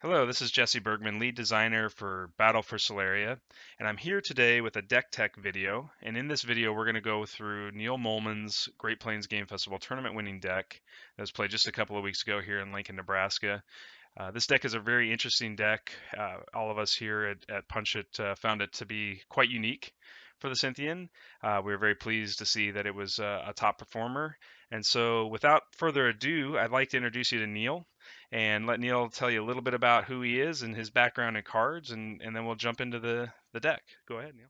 Hello, this is Jesse Bergman, lead designer for Battle for Sularia, and I'm here today with a deck tech video. And in this video, we're going to go through Neil Mohlman's Great Plains Game Festival tournament winning deck that was played just a couple of weeks ago here in Lincoln, Nebraska. This deck is a very interesting deck. All of us here at Punch It found it to be quite unique for the Synthien. We were very pleased to see that it was a top performer. And so, without further ado, I'd like to introduce you to Neil and let Neil tell you a little bit about who he is and his background in cards, and then we'll jump into the deck. Go ahead, Neil.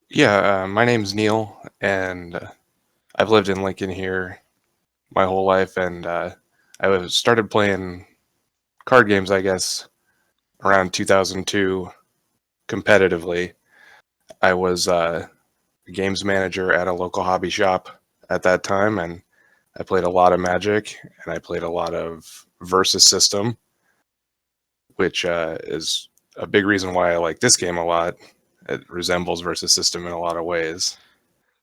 Yeah, my name's Neil, and I've lived in Lincoln here my whole life, and started playing card games, I guess, around 2002 competitively. I was a games manager at a local hobby shop at that time, and I played a lot of Magic, and I played a lot of Versus System, which is a big reason why I like this game a lot. It resembles Versus System in a lot of ways.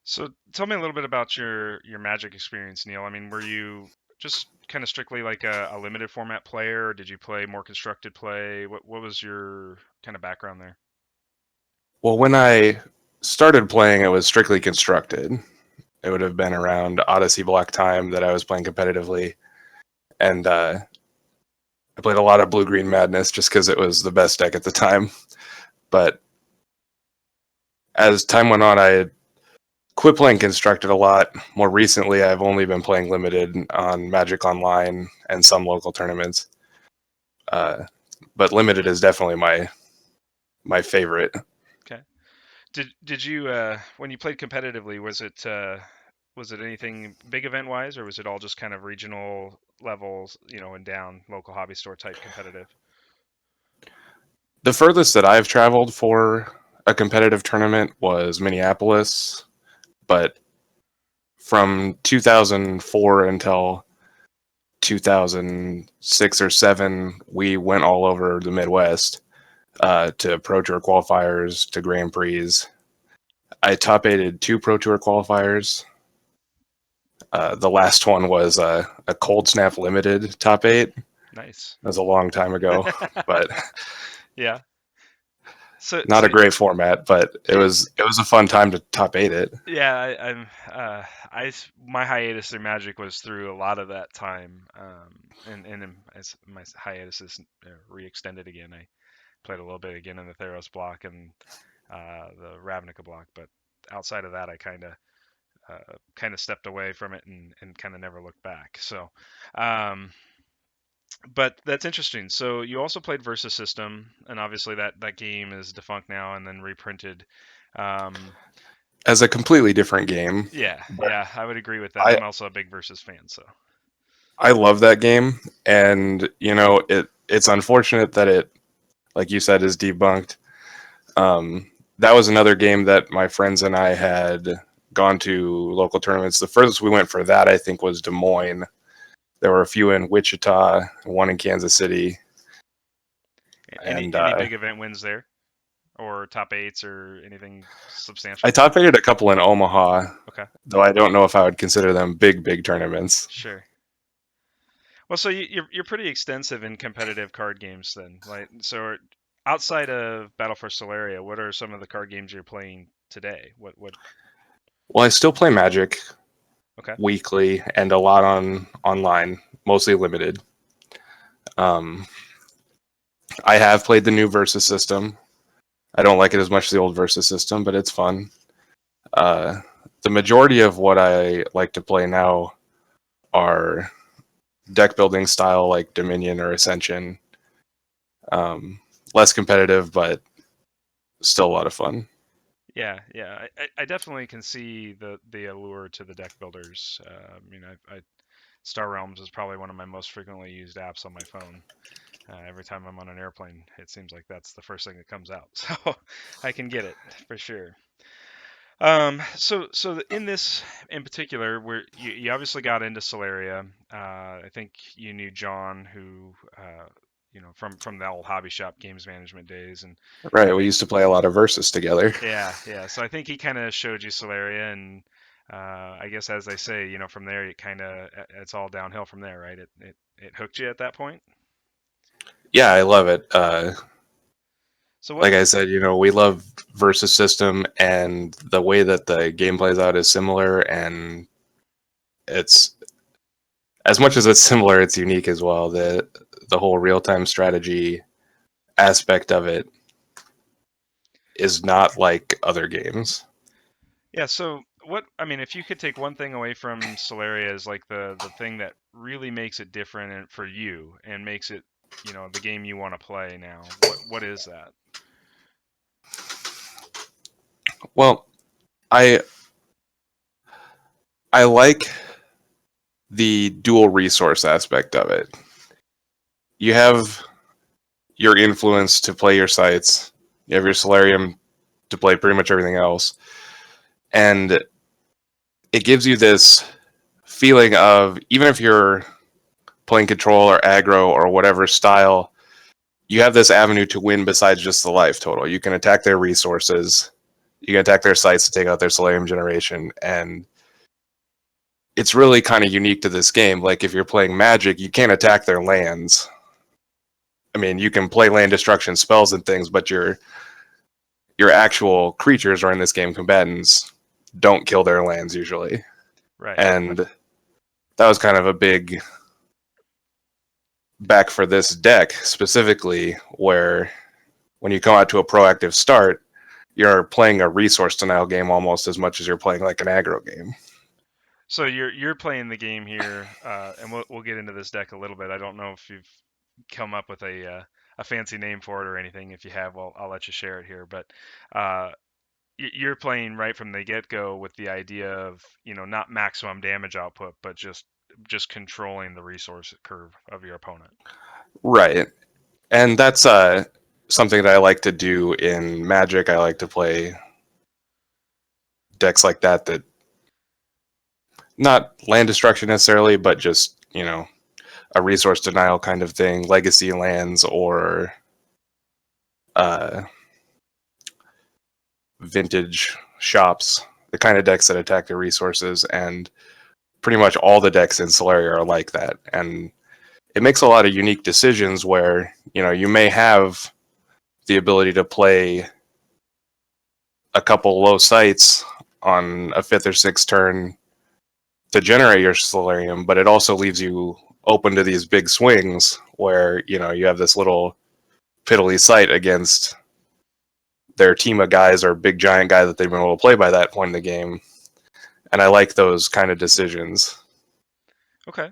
So tell me a little bit about your Magic experience, Neil. I mean, were you just kind of strictly like a limited format player, or did you play more constructed play? What was your kind of background there? Well, when I started playing, it was strictly constructed. It would have been around Odyssey Block time that I was playing competitively, and I played a lot of Blue Green Madness just because it was the best deck at the time. But as time went on, I quit playing constructed a lot. More recently, I've only been playing limited on Magic Online and some local tournaments. Uh, but limited is definitely my favorite. Okay. Did you when you played competitively, was it anything big event wise, or was it all just kind of regional levels, and down local hobby store type competitive? The furthest that I've traveled for a competitive tournament was Minneapolis, but from 2004 until 2006 or 7, we went all over the Midwest to Pro Tour qualifiers, to Grand Prix. I top aided 2 Pro Tour qualifiers. The last one was a Cold Snap Limited top 8. That Nice. was a long time ago, but Yeah. So not so a great format. But it, it was a fun time to top 8 it. yeah, my hiatus through Magic was through a lot of that time, and as my hiatus is re-extended again, I played a little bit again in the Theros block and the Ravnica block, but outside of that, I kind of stepped away from it and kind of never looked back. So, um, but that's interesting. So you also played Versus System, and obviously that game is defunct now and then reprinted. Um, As a completely different game. yeah, But yeah, I would agree with that. I I'm also a big Versus fan, so I love that game, and it's unfortunate that it, like you said, is debunked. That was another game that my friends and I had gone to local tournaments. The furthest we went for that, I think, was Des Moines. There were a few in Wichita, one in Kansas City, any and big event wins there or top eights or anything I substantial? top aided a couple in Omaha, Okay, though I don't know if I would consider them big tournaments. sure. Well, so you're pretty extensive in competitive card games then, like so. Outside of Battle for Solaria, what are some of the card games you're playing today? What? Well, I still play Magic Okay. weekly and a lot on online, mostly limited. Um, I have played the new Versus system. I don't like it as much as the old Versus system, but it's fun. Uh, the majority of what I like to play now are deck building style like Dominion or Ascension. Um, Less competitive, but still a lot of fun. Yeah, yeah. I definitely can see the allure to the deck builders. Star Realms is probably one of my most frequently used apps on my phone. Every time I'm on an airplane, it seems like that's the first thing that comes out. So I can get it for sure. So in this in particular, where you obviously got into Solaria, I think you knew John, who from the old hobby shop games management days, and I Right, we think used to play a lot of Versus together. yeah. So I think he kind of showed you Solaria, and I guess as they say, from there it's all downhill from there, right? It hooked you at that point. Yeah, I love it. So what? Like I said, we love versus system, and the way that the game plays out is similar, and it's as much as it's similar, it's unique as well. The whole real time strategy aspect of it is not like other games. Yeah. So what? I mean, if you could take one thing away from Solaria as like the thing that really makes it different for you and makes it, the game you want to play now. What is that? Well, I I like the dual resource aspect of it. You have your influence to play your sites. You have your Solarium to play pretty much everything else. And it gives you this feeling of, even if you're playing control or aggro or whatever style, you have this avenue to win besides just the life total. You can attack their resources, you can attack their sites to take out their Solarium generation, and it's really kind of unique to this game. Like if you're playing Magic, you can't attack their lands. I mean, you can play land destruction spells and things, but your actual creatures, or in this game, combatants, don't kill their lands usually. Right. And that was kind of a big back for this deck specifically, where when you come out to a proactive start, you're playing a resource denial game almost as much as you're playing like an aggro game. So you're playing the game here, and we'll get into this deck a little bit. I don't know if you've come up with a fancy name for it or anything. If you have, well, I'll let you share it here. But uh, you're playing right from the get-go with the idea of, not maximum damage output, but just controlling the resource curve of your opponent. Right. And that's something that I like to do in Magic. I like to play decks like that not land destruction necessarily, but just, a resource denial kind of thing, legacy lands or uh, vintage shops, the kind of decks that attack the resources. And pretty much all the decks in Solaria are like that. And it makes a lot of unique decisions where, you may have the ability to play a couple low sites on a fifth or sixth turn to generate your Solarium, but it also leaves you open to these big swings where, you have this little piddly site against their team of guys or big giant guy that they've been able to play by that point in the game. And I like those kind of decisions. Okay.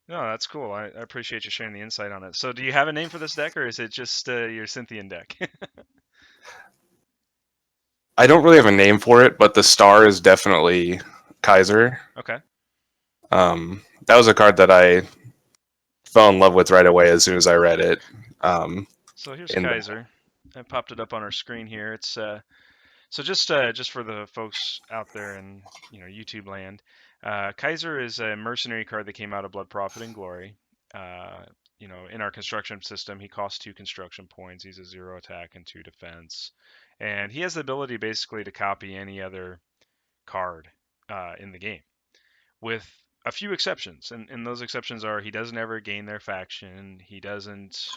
No, that's cool. I appreciate you sharing the insight on it. So, do you have a name for this deck, or is it just your Synthien deck? I don't really have a name for it, but the star is definitely Kaiser. Okay. That was a card that I fell in love with right away as soon as I read it. So here's In Kaiser. I popped it up on our screen here. It's so just for the folks out there in YouTube land, Kaiser is a mercenary card that came out of Blood, Profit, and Glory. Uh, in our construction system, he costs 2 construction points. He's a 0 attack and 2 defense, and he has the ability basically to copy any other card in the game, with a few exceptions. And those exceptions are he doesn't ever gain their faction. He doesn't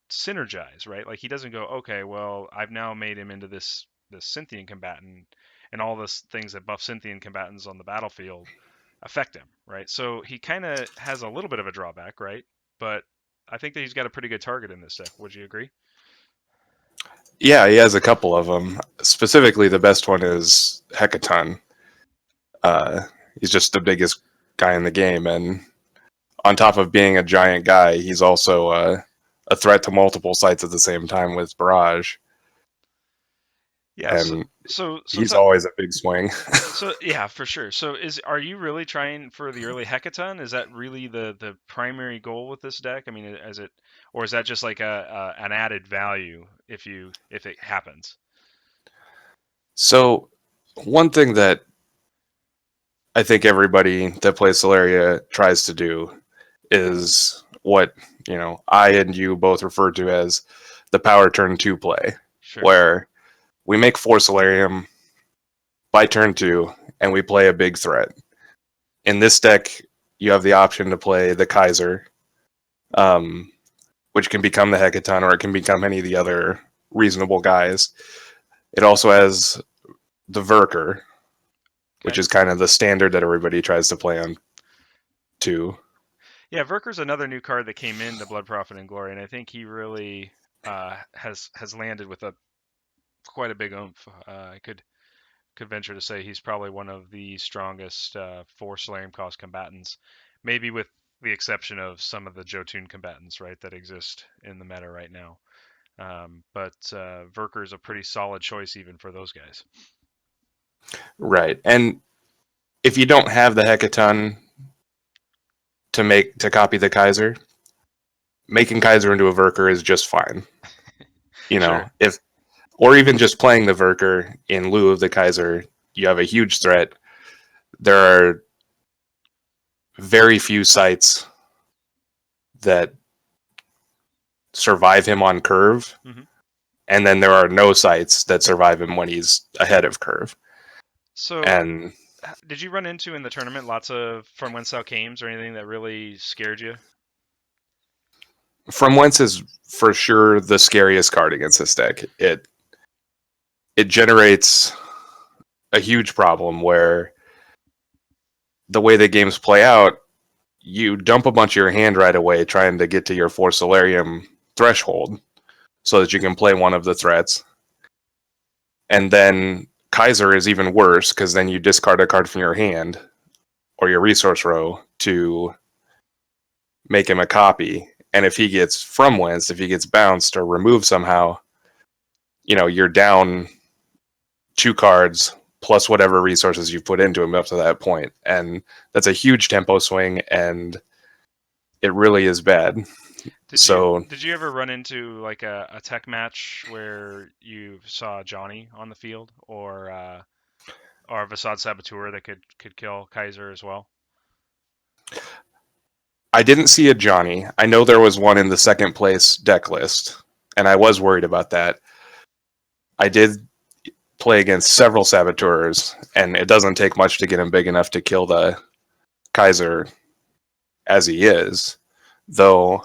synergize, right? Like he doesn't go, okay, well, I've now made him into this Synthien combatant, and all this things that buff Synthien combatants on the battlefield affect him, right? So he kind of has a little bit of a drawback, right? But I think that he's got a pretty good target in this deck. Would you agree? Yeah, he has a couple of them. Specifically, the best one is Hecaton. Uh, he's just the biggest guy in the game, and on top of being a giant guy, he's also a threat to multiple sites at the same time with Barrage, Yeah. So and so so he's t- always a big swing. So yeah, for sure. So are you really trying for the early Hecaton? Is that really the primary goal with this deck? I mean, is it, or is that just like a an added value if it happens? So, one thing that I think everybody that plays Solaria tries to do is what I and you both refer to as the power turn two play, Sure. where we make 4 Solarium by turn 2 and we play a big threat. In this deck, you have the option to play the Kaiser, um, which can become the Hecaton or it can become any of the other reasonable guys. It also has the Verker, which Okay. is kind of the standard that everybody tries to play on too. Yeah, Verker's another new card that came into Blood Prophet and Glory, and I think he really has landed with a quite a big oomph. I could venture to say he's probably one of the strongest for Solarium cost combatants, maybe with the exception of some of the Jotun combatants, right, that exist in the meta right now. But Verker is a pretty solid choice even for those guys. Right. And if you don't have the Hecaton to copy the Kaiser, making Kaiser into a Verker is just fine. You know, Sure. if or even just playing the Verker in lieu of the Kaiser, you have a huge threat. There are very few sites that survive him on curve, Hmm. and then there are no sites that survive him when he's ahead of curve. So, And did you run into in the tournament lots of From Whence Thou Cames or anything that really scared you? From Whence is for sure the scariest card against this deck. It generates a huge problem where the way the games play out, you dump a bunch of your hand right away trying to get to your 4 Solarium threshold so that you can play one of the threats. And then Kaiser is even worse because then you discard a card from your hand or your resource row to make him a copy. And if he gets from whence, if he gets bounced or removed somehow, you're down 2 cards plus whatever resources you've put into him up to that point. And that's a huge tempo swing, and it really is bad. Did you So did you ever run into like a tech match where you saw Johnny on the field or a Vasad Saboteur that could kill Kaiser as well? I didn't see a Johnny. I know there was one in the second place deck list, and I was worried about that. I did play against several saboteurs, and it doesn't take much to get him big enough to kill the Kaiser as he is. Though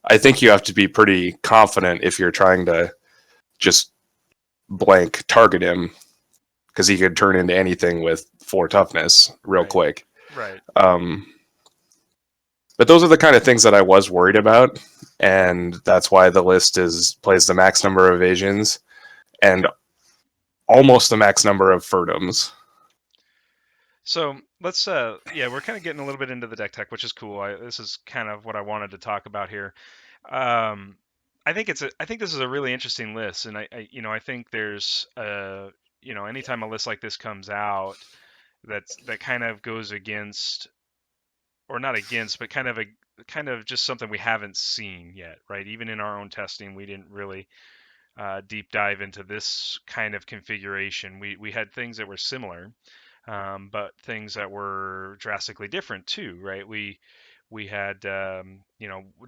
I think you have to be pretty confident if you're trying to just blank target him because he could turn into anything with 4 toughness real Right. quick. Right. Um, but those are the kind of things that I was worried about, and that's why the list is plays the max number of evasions and almost the max number of furtums. So let's yeah, we're kind of getting a little bit into the deck tech, which is cool. This is kind of what I wanted to talk about here. Um, I think this is a really interesting list, and I think there's anytime a list like this comes out that kind of goes against or not against, but kind of just something we haven't seen yet, right? Even in our own testing, we didn't really deep dive into this kind of configuration. We had things that were similar, but things that were drastically different too, right? We had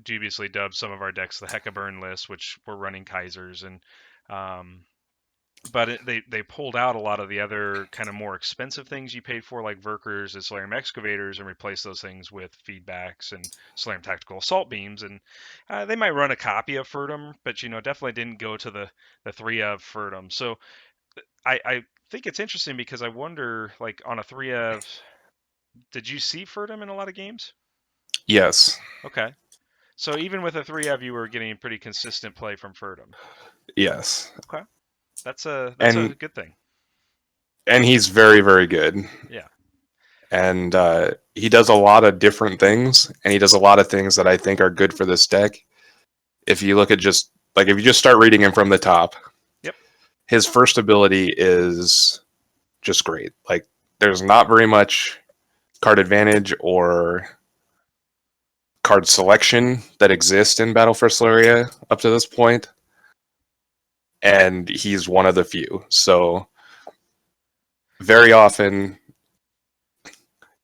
dubiously dubbed some of our decks the Hecaburn list, which were running Kaisers, and um, but they pulled out a lot of the other kind of more expensive things you paid for, like Verkers and Solarium Excavators, and replaced those things with feedbacks and Solarium Tactical Assault Beams. And they might run a copy of Ferdum, but definitely didn't go to the three of Ferdum. So I think it's interesting because I wonder, like on a three of, did you see Ferdum in a lot of games? Yes, Okay, so even with a three of, you were getting pretty consistent play from Ferdum. yes, Okay, that's a and good thing. he's very very good, Yeah. and he does a lot of different things, and he does a lot of things that I think are good for this deck. If you look at just like if you just start reading him from the top, Yep. his first ability is just great. Like there's not very much card advantage or card selection that exists in Battle for Solaria up to this point, and he's one of the few. So very often,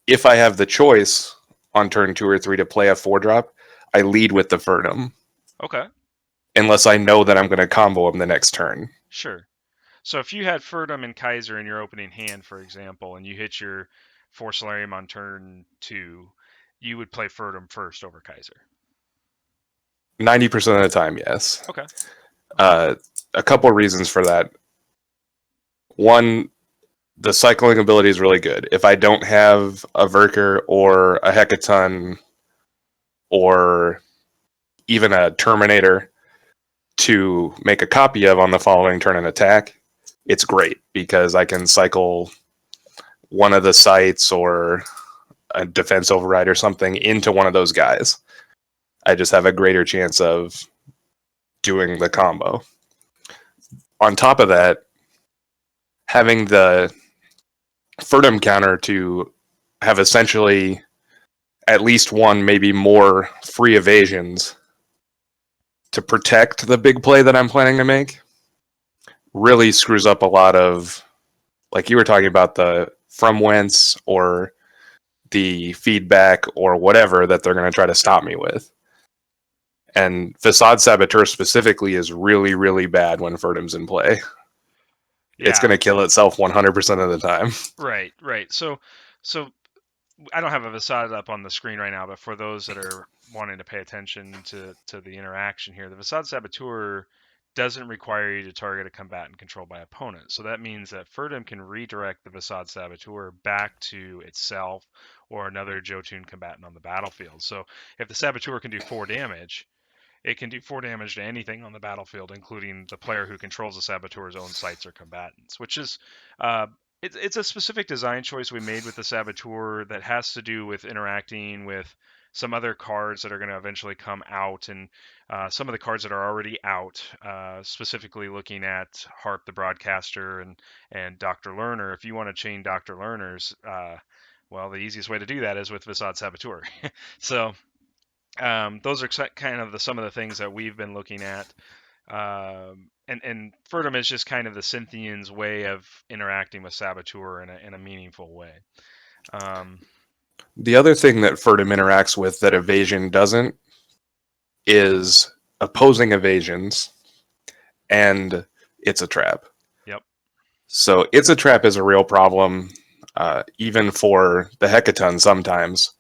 if I have the choice on turn 2 or 3 to play a 4 drop, I lead with the Fernum, Okay. unless I know that I'm going to combo him the next turn. Sure. So if you had Ferdum and Kaiser in your opening hand, for example, and you hit your four Solarium on turn two, you would play Ferdum first over Kaiser. 90% of the time, yes. Okay. Okay. Uh, a couple reasons for that. One, the cycling ability is really good. If I don't have a Verker or a Hecaton or even a Terminator to make a copy of on the following turn and attack, it's great because I can cycle one of the sites or a defense override or something into one of those guys. I just have a greater chance of doing the combo. On top of that, having the Ferdum counter to have essentially at least one, maybe more free evasions to protect the big play that I'm planning to make really screws up a lot of, like you were talking about, the from whence or the feedback or whatever that they're going to try to stop me with. And Facade Saboteur specifically is really, really bad when Ferdum's in play. It's going Yeah. to kill itself 100% of the time. Right. Right. So I don't have a Facade up on the screen right now, but for those that are wanting to pay attention to the interaction here, the Facade Saboteur doesn't require you to target a combatant controlled by opponent. So that means that Ferdum can redirect the Facade Saboteur back to itself or another Jotun combatant on the battlefield. So if the Saboteur can do 4 damage, it can do 4 damage to anything on the battlefield, including the player who controls the Saboteur's own sites or combatants, which is uh, it's a specific design choice we made with the Saboteur that has to do with interacting with some other cards that are going to eventually come out, and some of the cards that are already out, specifically looking at Harp the Broadcaster and Dr. Lerner. If you want to chain Dr. Lerner's, well, the easiest way to do that is with Visad Saboteur. So those are kind of some of the things that we've been looking at. And Ferdum is just kind of the Synthien's way of interacting with Saboteur in a meaningful way. Um, The other thing that Ferdum interacts with that evasion doesn't is opposing evasions, and it's a trap. yep. So it's a trap is a real problem, even for the Hecaton sometimes.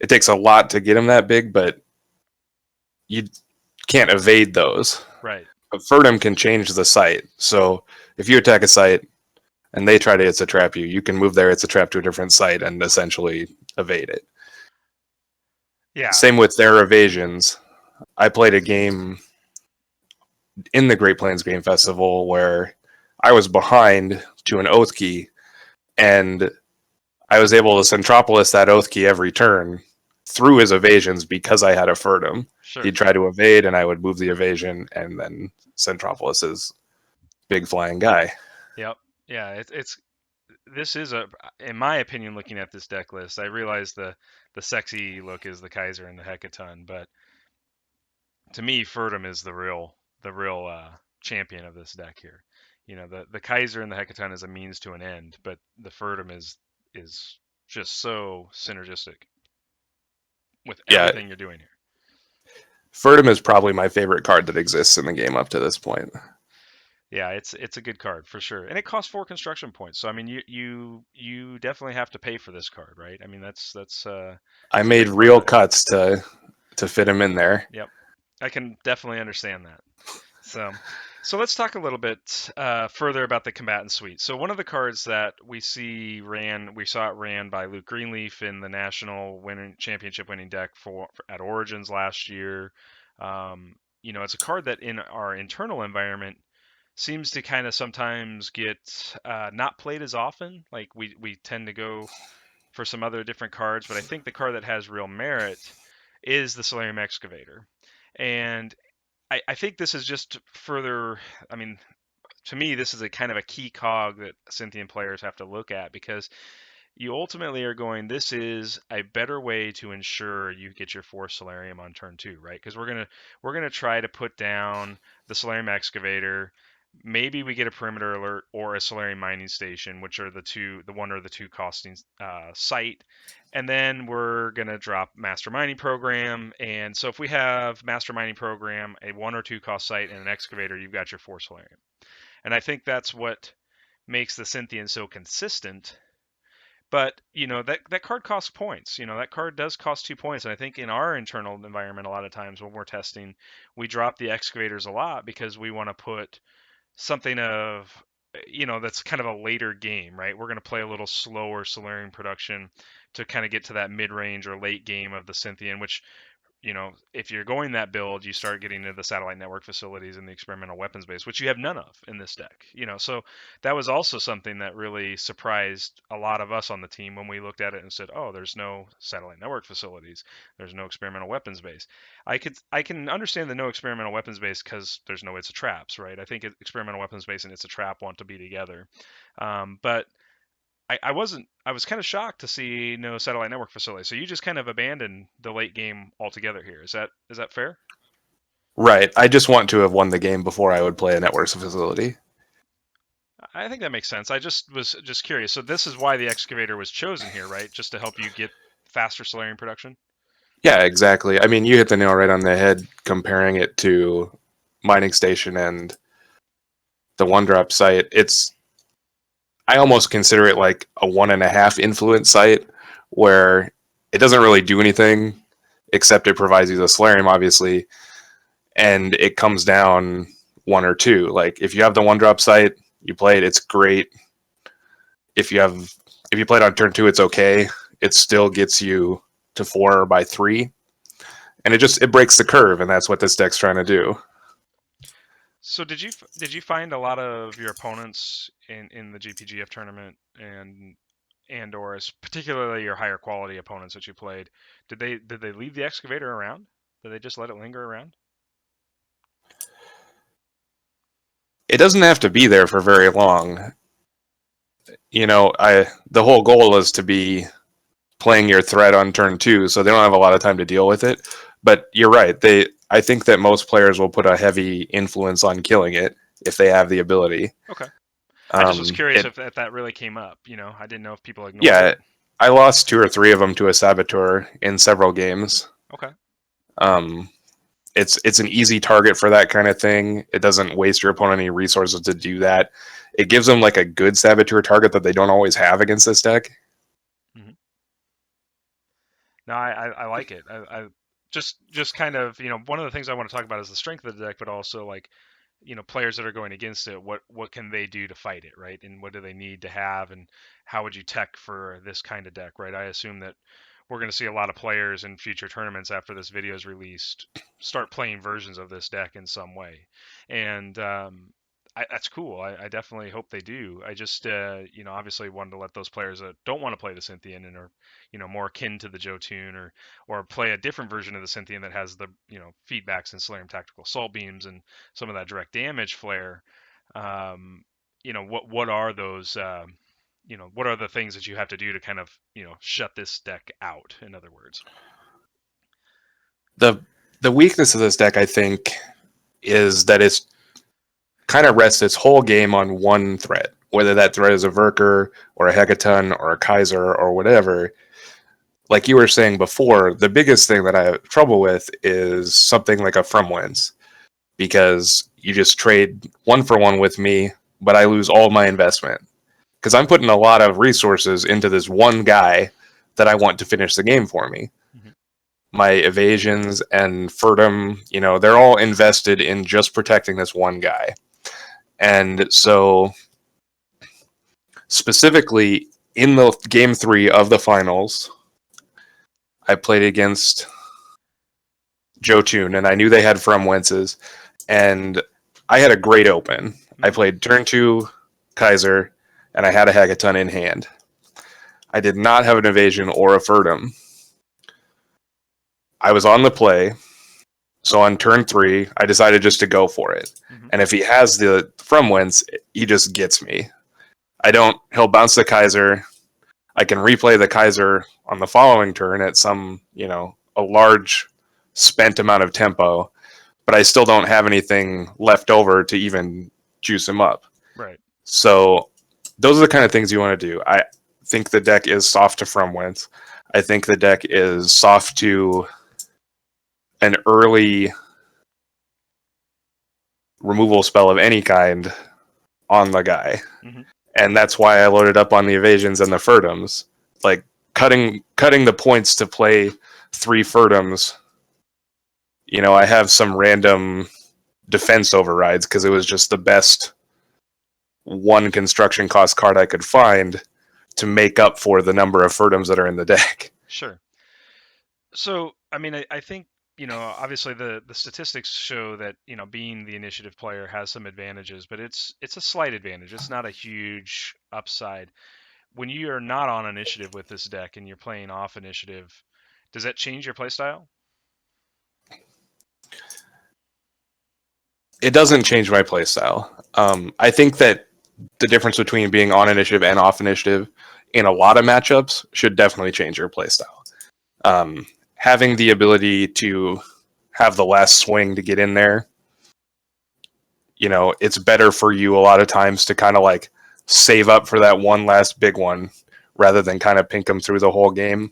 It takes a lot to get them that big, but you can't evade those. Right. But Ferdum can change the site. So if you attack a site and they try to it's a trap you, you can move there, it's a trap to a different site and essentially evade it. Yeah. Same with their evasions. I played a game in the Great Plains Game Festival where I was behind to an oath key, and I was able to Centropolis that oath key every turn through his evasions because I had a Ferdum. Sure. He'd try to evade, and I would move the evasion, and then Centropolis is big flying guy. Yep. Yeah. It's this is a, in my opinion, looking at this deck list, I realize the sexy look is the Kaiser and the Hecaton, but to me, Ferdum is the real champion of this deck here. You know, the Kaiser and the Hecaton is a means to an end, but the Ferdum is just so synergistic with Yeah, everything you're doing here. Ferdum is probably my favorite card that exists in the game up to this point. Yeah, it's a good card for sure, and it costs 4 construction points. So I mean, you definitely have to pay for this card, right? I mean, I it's a made big part of real it. cuts to fit him in there. Yep, I can definitely understand that. So, so let's talk a little bit further about the combatant suite. So one of the cards that we saw it ran by Luke Greenleaf in the national winning championship winning deck for at Origins last year. You know, it's a card that in our internal environment seems to kind of sometimes get not played as often. Like we tend to go for some other different cards, but I think the card that has real merit is the Solarium Excavator. And I think this is just further. I mean, to me, this is a kind of a key cog that Synthian players have to look at because you ultimately are going, this is a better way to ensure you get your 4 Solarium on turn 2, right? Because we're gonna try to put down the Solarium Excavator. Maybe we get a perimeter alert or a Solarium mining station, which are the one or the two costing site. And then we're gonna drop Master Mining Program. And so if we have Master Mining Program, a 1 or 2 cost site, and an excavator, you've got your 4 Solarium. And I think that's what makes the Synthian so consistent But that card costs points. That card does cost 2 points, and I think in our internal environment, a lot of times when we're testing, we drop the excavators a lot because we want to put something of that's kind of a later game, right? We're going to play a little slower Solarian production to kind of get to that mid-range or late game of the Synthien, which if you're going that build, you start getting into the satellite network facilities and the experimental weapons base, which you have none of in this deck. So that was also something that really surprised a lot of us on the team when we looked at it and said, "Oh, there's no satellite network facilities, there's no experimental weapons base." I can understand the no experimental weapons base because there's no It's a Traps, right? I think experimental weapons base and It's a Trap want to be together, but I was kind of shocked to see no satellite network facility. So you just kind of abandoned the late game altogether here. Is that fair? Right. I just want to have won the game before I would play a networks facility. I think that makes sense. I just was just curious. So this is why the excavator was chosen here, right? Just to help you get faster Solarian production. Yeah, exactly. I mean, you hit the nail right on the head comparing it to Mining Station and the One Drop site. I almost consider it like a 1.5 influence site where it doesn't really do anything except it provides you the Solarium, obviously, and it comes down one or two. Like if you have the One Drop site, you play it, it's great. If you play it on turn 2, it's okay. It still gets you to 4 by 3, and it breaks the curve, and that's what this deck's trying to do. So did you find a lot of your opponents in the GPGF tournament and or particularly your higher quality opponents that you played, did they leave the excavator around? Did they just let it linger around? It doesn't have to be there for very long. The whole goal is to be playing your threat on turn 2, so they don't have a lot of time to deal with it. But you're right. I think that most players will put a heavy influence on killing it if they have the ability. Okay. I just was curious It if that really came up. I didn't know if people ignored it. Yeah, I lost 2 or 3 of them to a saboteur in several games. Okay. Um, it's an easy target for that kind of thing. It doesn't waste your opponent any resources to do that. It gives them like a good saboteur target that they don't always have against this deck. Hmm. No, I like it. I just kind of one of the things I want to talk about is the strength of the deck, but also like players that are going against it, what can they do to fight it, right? And what do they need to have, and how would you tech for this kind of deck, right? I assume that we're going to see a lot of players in future tournaments after this video is released start playing versions of this deck in some way, and that's cool. I definitely hope they do. I just obviously wanted to let those players that don't want to play the Synthien and are more akin to the Jotun or play a different version of the Synthien that has the feedbacks and Solarium tactical assault beams and some of that direct damage flair. What are those? What are the things that you have to do to kind of shut this deck out? In other words. The weakness of this deck, I think, is that it's kind of rests its whole game on one threat, whether that threat is a Verker or a Hecaton or a Kaiser or whatever. Like you were saying before, the biggest thing that I have trouble with is something like a From Whence, because you just trade 1-for-1 with me, but I lose all my investment. Because I'm putting a lot of resources into this one guy that I want to finish the game for me. Mm-hmm. My evasions and Furtum, they're all invested in just protecting this one guy. And so, specifically in the game 3 of the finals, I played against Jotun, and I knew they had From Wences, and I had a great open. I played turn 2 Kaiser, and I had a Hecaton in hand. I did not have an evasion or a Furtum. I was on the play, so on turn 3, I decided just to go for it. Mm-hmm. And if he has the From Whence, he just gets me. He'll bounce the Kaiser. I can replay the Kaiser on the following turn at some, a large spent amount of tempo, but I still don't have anything left over to even juice him up. Right. So those are the kind of things you want to do. I think the deck is soft to From Whence. I think the deck is soft to an early removal spell of any kind on the guy. Mm-hmm. And that's why I loaded up on the evasions and the Furtums, like cutting the points to play 3 Ferdums. I have some random defense overrides because it was just the best one construction cost card I could find to make up for the number of Ferdums that are in the deck. Sure. So, I mean, I think, obviously the statistics show that, being the initiative player has some advantages, but it's a slight advantage. It's not a huge upside. When you are not on initiative with this deck and you're playing off initiative, does that change your playstyle? It doesn't change my playstyle. I think that the difference between being on initiative and off initiative in a lot of matchups should definitely change your playstyle. Having the ability to have the last swing to get in there, it's better for you a lot of times to kind of like save up for that one last big one rather than kind of pink them through the whole game.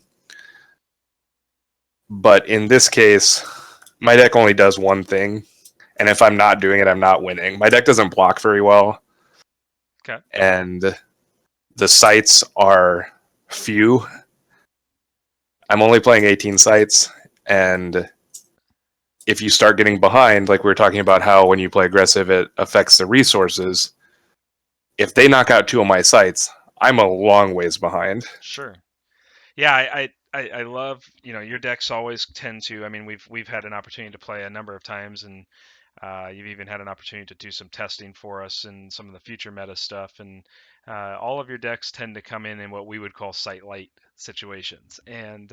But in this case, my deck only does one thing, and if I'm not doing it, I'm not winning. My deck doesn't block very well, Okay. and the sites are few. I'm only playing 18 sites, and if you start getting behind, like we were talking about how when you play aggressive, it affects the resources. If they knock out 2 of my sites, I'm a long ways behind. Sure. Yeah, I love, your decks always tend to. I mean, we've had an opportunity to play a number of times, and you've even had an opportunity to do some testing for us and some of the future meta stuff. And all of your decks tend to come in what we would call site light situations, and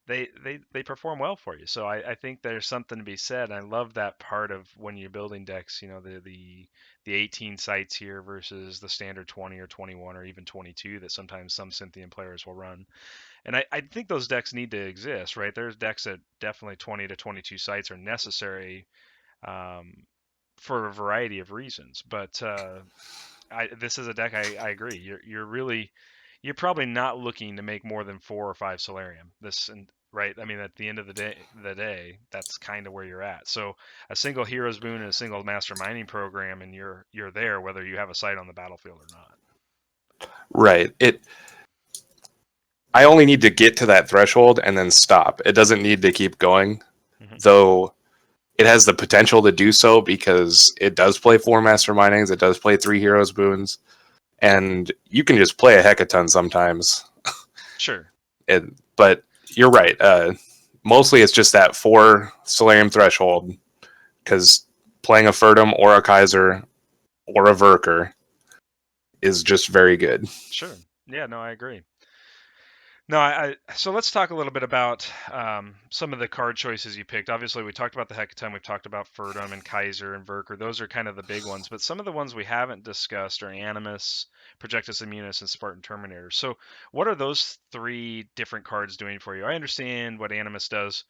they perform well for you. So I think there's something to be said. I love that part of when you're building decks. The 18 sites here versus the standard 20 or 21 or even 22 that sometimes some Synthien players will run. And I think those decks need to exist, right? There's decks that definitely 20 to 22 sites are necessary, um, for a variety of reasons. But this is a deck. I agree. You're probably not looking to make more than 4 or 5 Solarium. Right. I mean, at the end of the day, that's kind of where you're at. So a single Hero's Boon and a single Master Mining program, and you're there whether you have a site on the battlefield or not. Right. I only need to get to that threshold and then stop. It doesn't need to keep going, Hmm. though it has the potential to do so because it does play 4 Master Minings, it does play 3 Heroes Boons, and you can just play a hecaton sometimes. Sure. But you're right. Mostly it's just that 4 Solarium threshold because playing a Ferdum or a Kaiser or a Verker is just very good. Sure. Yeah. No, I agree. No, so let's talk a little bit about some of the card choices you picked. Obviously, we talked about the Hecaton, we've talked about Ferdum and Kaiser and Verker. Those are kind of the big ones, but some of the ones we haven't discussed are Animus, Projectus Immunis, and Spartan Terminator. So, what are those three different cards doing for you? I understand what Animus does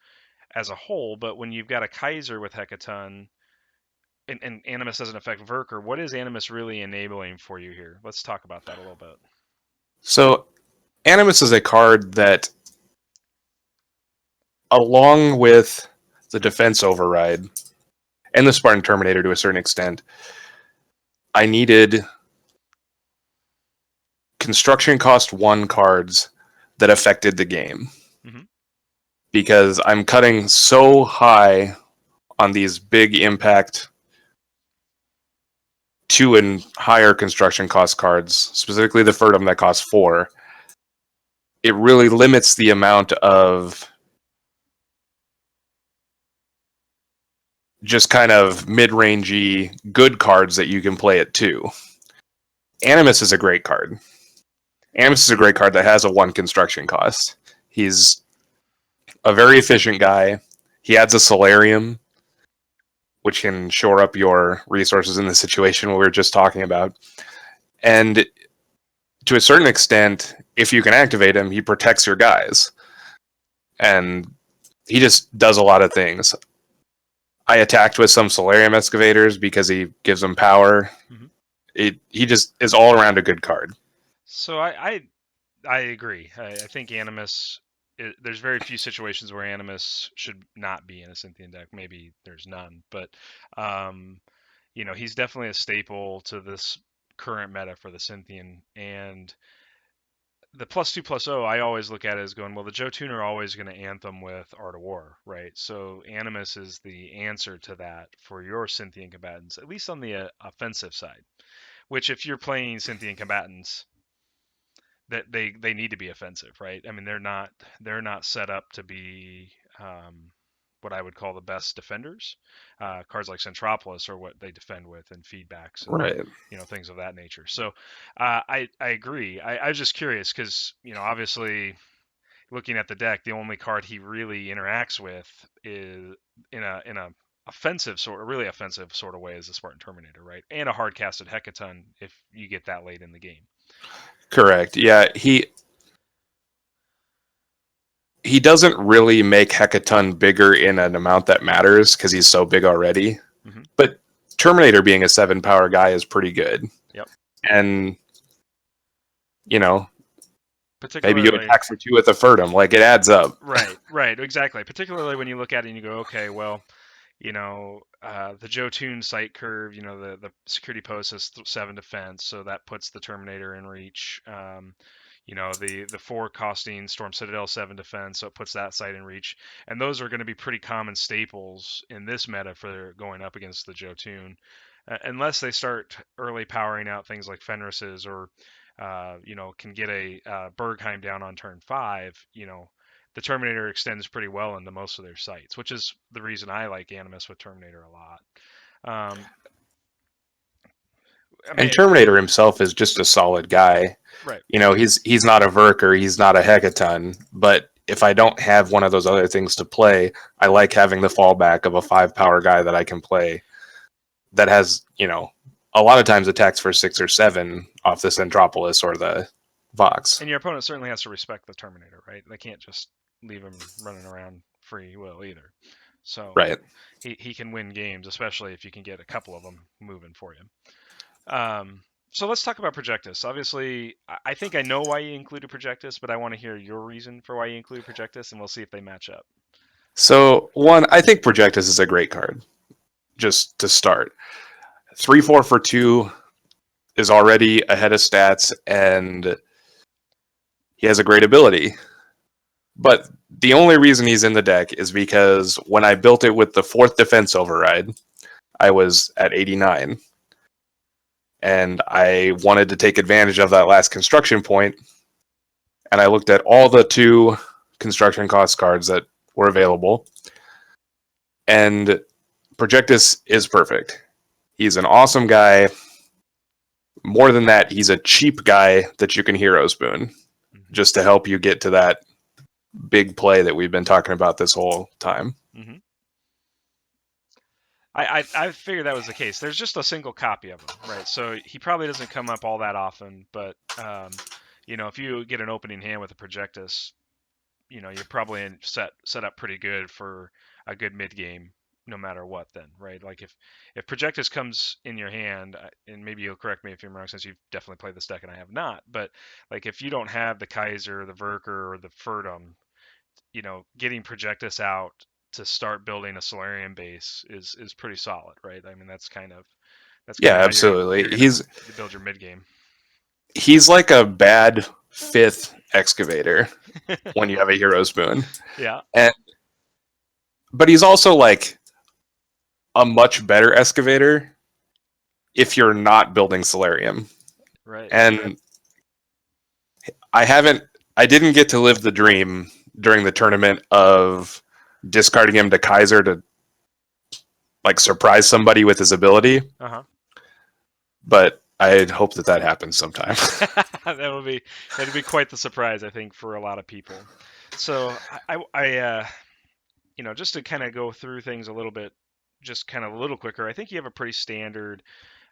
as a whole, but when you've got a Kaiser with Hecaton and Animus doesn't affect Verker, what is Animus really enabling for you here? Let's talk about that a little bit. So Animus is a card that, along with the defense override and the Spartan Terminator to a certain extent, I needed construction cost 1 cards that affected the game. Hmm. Because I'm cutting so high on these big impact 2 and higher construction cost cards, specifically the Ferdum that costs 4, it really limits the amount of just kind of mid-rangey good cards that you can play at 2. Animus is a great card. Animus is a great card that has a 1 construction cost. He's a very efficient guy. He adds a Solarium, which can shore up your resources in the situation we were just talking about. And to a certain extent, if you can activate him, he protects your guys. And he just does a lot of things. I attacked with some Solarium Excavators because he gives them power. Hmm. He just is all around a good card. So I agree. I think Animus. There's very few situations where Animus should not be in a Synthien deck. Maybe there's none, but um, he's definitely a staple to this current meta for the Synthien. And the +2/+0, I always look at it as going, well, the Jotun are always going to anthem with Art of War, right? So Animus is the answer to that for your Synthien combatants, at least on the offensive side. Which, if you're playing Synthien combatants, that they need to be offensive, right? I mean, they're not set up to be what I would call the best defenders. Cards like Centropolis are what they defend with, and feedbacks, and Right. things of that nature. So I agree. I was just curious because obviously looking at the deck, the only card he really interacts with is in a offensive sort, a really offensive sort of way, is the Spartan Terminator, right? And a hard casted Hecaton if you get that late in the game. Correct. Yeah, he doesn't really make Hecaton bigger in an amount that matters because he's so big already. Hmm. But Terminator being a 7 power guy is pretty good. Yep. And you know, maybe you Particularly, attack for 2 with a Furtum. Like, it adds up. right, exactly. Particularly when you look at it and you go, okay, well, the Jotun sight curve, the security post has 7 defense, so that puts the Terminator in reach. The 4 costing Storm Citadel 7 defense, so it puts that site in reach. And those are going to be pretty common staples in this meta for going up against the Jotun, unless they start early powering out things like Fenris's, or can get a Bergheim down on turn 5. The Terminator extends pretty well into most of their sites, which is the reason I like Animus with Terminator a lot. Um, I And mean, Terminator himself is just a solid guy. right. He's not a Verker, he's not a Hecaton, but if I don't have one of those other things to play, I like having the fallback of a 5 power guy that I can play that has, a lot of times attacks for 6 or 7 off the Centropolis or the Vox. And your opponent certainly has to respect the Terminator, right? They can't just leave him running around free will either. So Right. he can win games, especially if you can get a couple of them moving for you. So let's talk about Projectus. Obviously, I think I know why you included Projectus, but I want to hear your reason for why you included Projectus, and we'll see if they match up. So, one, I think Projectus is a great card, just to start. 3/4 for 2 is already ahead of stats, and he has a great ability. But the only reason he's in the deck is because when I built it with the 4th defense override, I was at 89. And I wanted to take advantage of that last construction point. And I looked at all the 2 construction cost cards that were available. And Projectus is perfect. He's an awesome guy. More than that, he's a cheap guy that you can hero spoon Mm-hmm. just to help you get to that big play that we've been talking about this whole time. Mm-hmm. I figured that was the case. There's just a single copy of him, right? So he probably doesn't come up all that often, but if you get an opening hand with a Projectus, you're probably set up pretty good for a good mid game, no matter what. Then, right? Like if Projectus comes in your hand, and maybe you'll correct me if I'm wrong, since you've definitely played this deck and I have not. But like if you don't have the Kaiser, the Verker, or the Ferdum, getting Projectus out to start building a Solarian base is pretty solid, right? I mean, that's Yeah, kind of how you're absolutely. gonna build your mid game. He's like a bad 5th excavator when you have a hero spoon. Yeah. And but he's also like a much better excavator if you're not building Solarium. Right. And I didn't get to live the dream during the tournament of discarding him to Kaiser to like surprise somebody with his ability, Uh huh. but I hope that happens sometime. That'd be quite the surprise, I think, for a lot of people. So just to kind of go through things a little bit, just kind of a little quicker. I think you have a pretty standard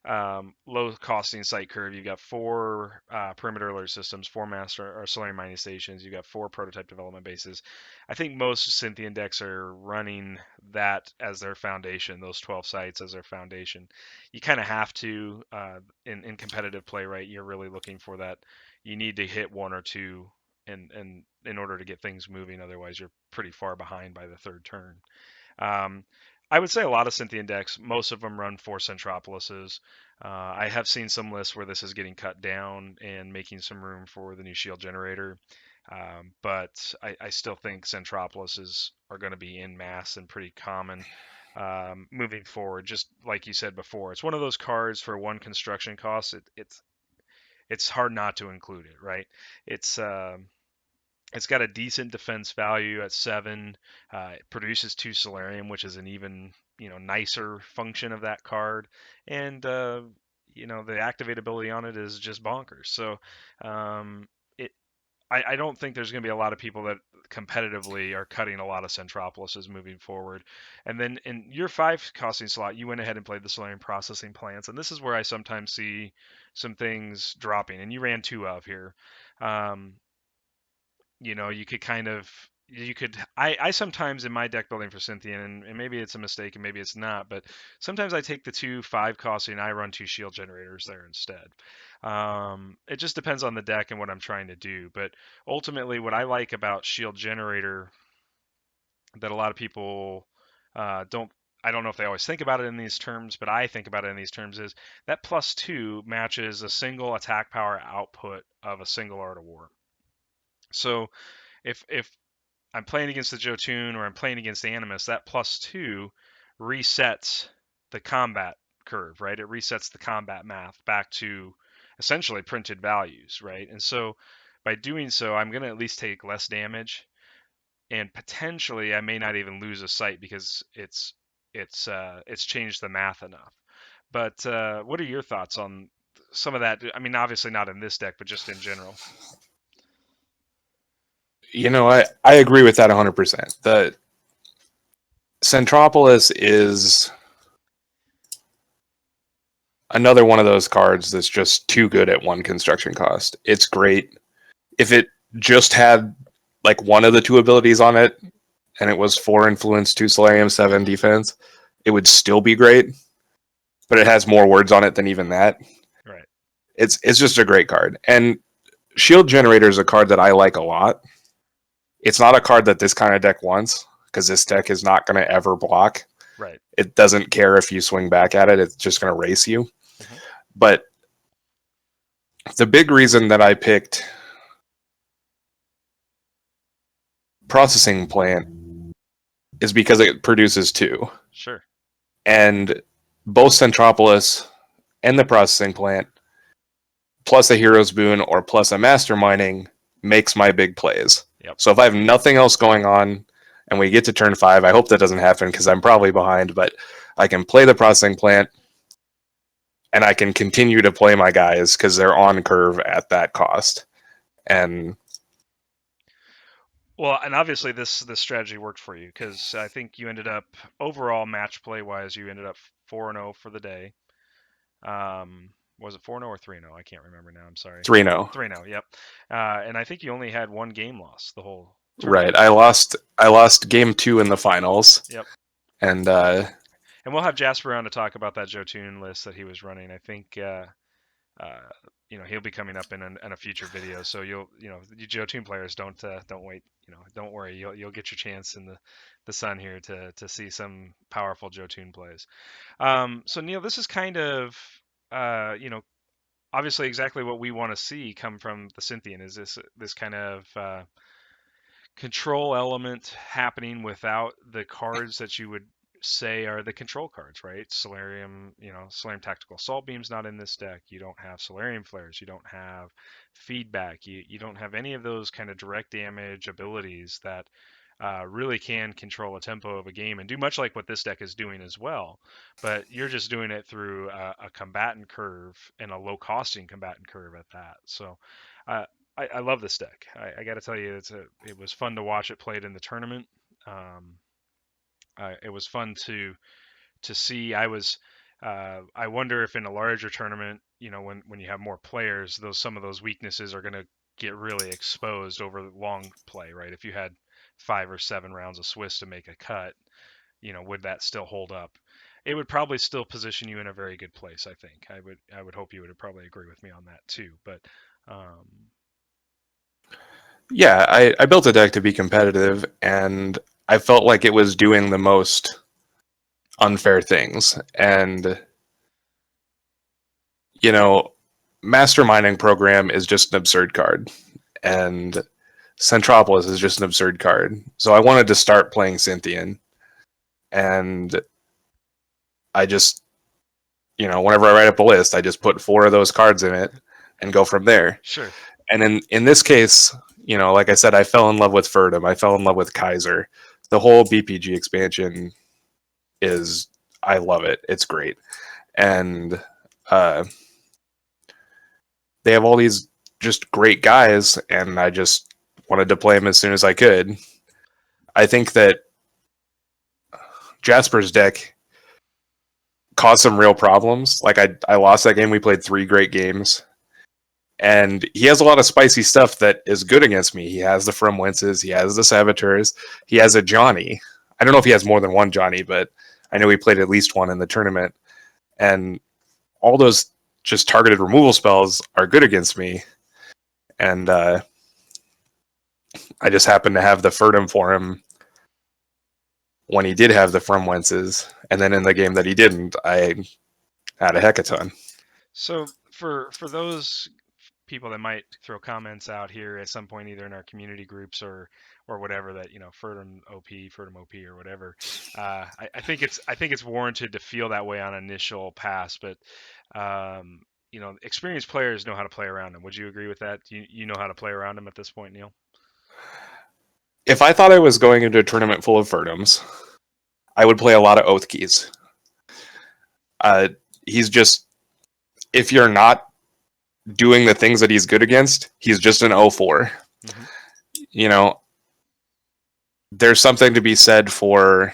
low costing site curve. You've got 4 perimeter alert systems, 4 master or Solarian mining stations. You've got 4 prototype development bases. I think most Synthien decks are running that as their foundation, those 12 sites as their foundation. You kind of have to in competitive play, right? You're really looking for that. You need to hit 1 or 2 and in order to get things moving. Otherwise, you're pretty far behind by the 3rd turn. Um, I would say a lot of Synthien decks, most of them run 4 Centropolises. I have seen some lists where this is getting cut down and making some room for the new shield generator. But I still think Centropolises are going to be in mass and pretty common moving forward. Just like you said before, it's one of those cards for one construction cost. It's hard not to include it, right? It's it's got a decent defense value at 7. It produces 2 Solarium, which is an even nicer function of that card, and the activate ability on it is just bonkers. So it I don't think there's going to be a lot of people that competitively are cutting a lot of Centropolises moving forward. And then in your 5 costing slot, you went ahead and played the Solarium processing plants, and this is where I sometimes see some things dropping. And you ran 2 of here. Um, you could kind of you could I sometimes in my deck building for Synthien, and maybe it's a mistake and maybe it's not, but sometimes I take the 2 5 costing and I run 2 shield generators there instead. It just depends on the deck and what I'm trying to do, but ultimately what I like about shield generator that a lot of people don't I don't know if they always think about it in these terms, but I think about it in these terms is that +2 matches a single attack power output of a single Art of War. So if I'm playing against the Jotun or I'm playing against the Animus, that +2 resets the combat curve, right? It resets the combat math back to essentially printed values, right? And so by doing so, I'm going to at least take less damage, and potentially I may not even lose a sight because it's changed the math enough. But what are your thoughts on some of that? I mean, obviously not in this deck, but just in general. I agree with that 100%. The Centropolis is another one of those cards that's just too good at one construction cost. It's great. If it just had like one of the 2 abilities on it and it was 4 influence, 2 Solarium, 7 defense, it would still be great. But it has more words on it than even that. Right. It's just a great card. And Shield Generator is a card that I like a lot. It's not a card that this kind of deck wants, because this deck is not going to ever block. Right. It doesn't care if you swing back at it, it's just going to race you. Mm-hmm. But the big reason that I picked Processing Plant is because it produces 2. Sure. And both Centropolis and the Processing Plant, plus a Hero's Boon or plus a Masterminding, makes my big plays. Yep. So if I have nothing else going on and we get to turn 5, I hope that doesn't happen because I'm probably behind, but I can play the Processing Plant and I can continue to play my guys because they're on curve at that cost. And well, and obviously this strategy worked for you because I think you ended up overall match play wise, you ended up 4-0 for the day. Was it 4-0 or 3-0? I can't remember now. I'm sorry. 3-0. 3-0. Yep. And I think you only had one game loss the whole Right. tournament. I lost game 2 in the finals. Yep. And And we'll have Jasper on to talk about that Jotun list that he was running. I think he'll be coming up in a future video. So you Jotun players don't wait. Don't worry. You'll get your chance in the sun here to see some powerful Jotun plays. So Neil, this is kind of obviously exactly what we want to see come from the Synthien. Is this kind of control element happening without the cards that you would say are the control cards, right? Solarium, Solarium Tactical Assault Beam's not in this deck. You don't have Solarium Flares. You don't have feedback. You don't have any of those kind of direct damage abilities that really can control a tempo of a game and do much like what this deck is doing as well. But you're just doing it through a combatant curve and a low costing combatant curve at that. So uh, I love this deck. I got to tell you, it was fun to watch it played in the tournament. Um, it was fun to see. I wonder if in a larger tournament, when you have more players, some of those weaknesses are going to get really exposed over long play, right? If you had 5 or 7 rounds of Swiss to make a cut, would that still hold up? It would probably still position you in a very good place. I think I would hope you would probably agree with me on that too. But um, yeah, I built a deck to be competitive, and I felt like it was doing the most unfair things. And, you know, Masterminding Program is just an absurd card. And Centropolis is just an absurd card. So I wanted to start playing Synthien. And I just, whenever I write up a list, I just put four of those cards in it and go from there. Sure. And in this case, like I said, I fell in love with Ferdum. I fell in love with Kaiser. The whole BPG expansion is, I love it. It's great. And uh, they have all these just great guys, and I just wanted to play them as soon as I could. I think that Jasper's deck caused some real problems. Like I lost that game. We played 3 great games. And he has a lot of spicy stuff that is good against me. He has the From Wences, he has the Saboteurs, he has a Johnny. I don't know if he has more than one Johnny, but I know he played at least one in the tournament. And all those just targeted removal spells are good against me. And I just happened to have the Ferdum for him when he did have the From Wences. And then in the game that he didn't, I had a hecaton. So for those people that might throw comments out here at some point, either in our community groups or whatever, that Ferdum OP or whatever, I think it's warranted to feel that way on initial pass, but experienced players know how to play around them. Would you agree with that? You know how to play around them at this point, Neil? If I thought I was going into a tournament full of Ferdums, I would play a lot of Oath Keys. He's just, if you're not doing the things that he's good against, he's just an 0-4. Mm-hmm. There's something to be said for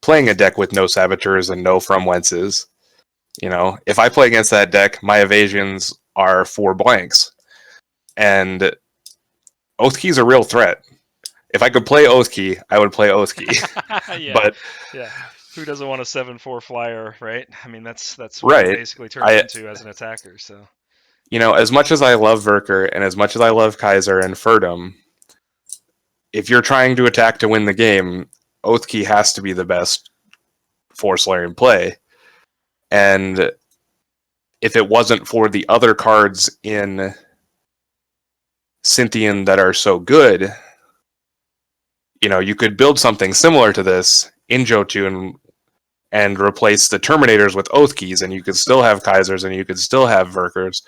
playing a deck with no Saboteurs and no From Wences. If I play against that deck, my evasions are 4 blanks. And Oath Key's a real threat. If I could play Oath Key, I would play Oath Key. Yeah. But yeah. Who doesn't want a 7/4 flyer, right? I mean, that's what right. it basically turns into as an attacker. So, as much as I love Verker and as much as I love Kaiser and Ferdum, if you're trying to attack to win the game, Oath Key has to be the best Force Solarian play. And if it wasn't for the other cards in Synthien that are so good, you could build something similar to this in Jotun and replace the Terminators with Oath Keys, and you could still have Kaisers and you could still have Verkers.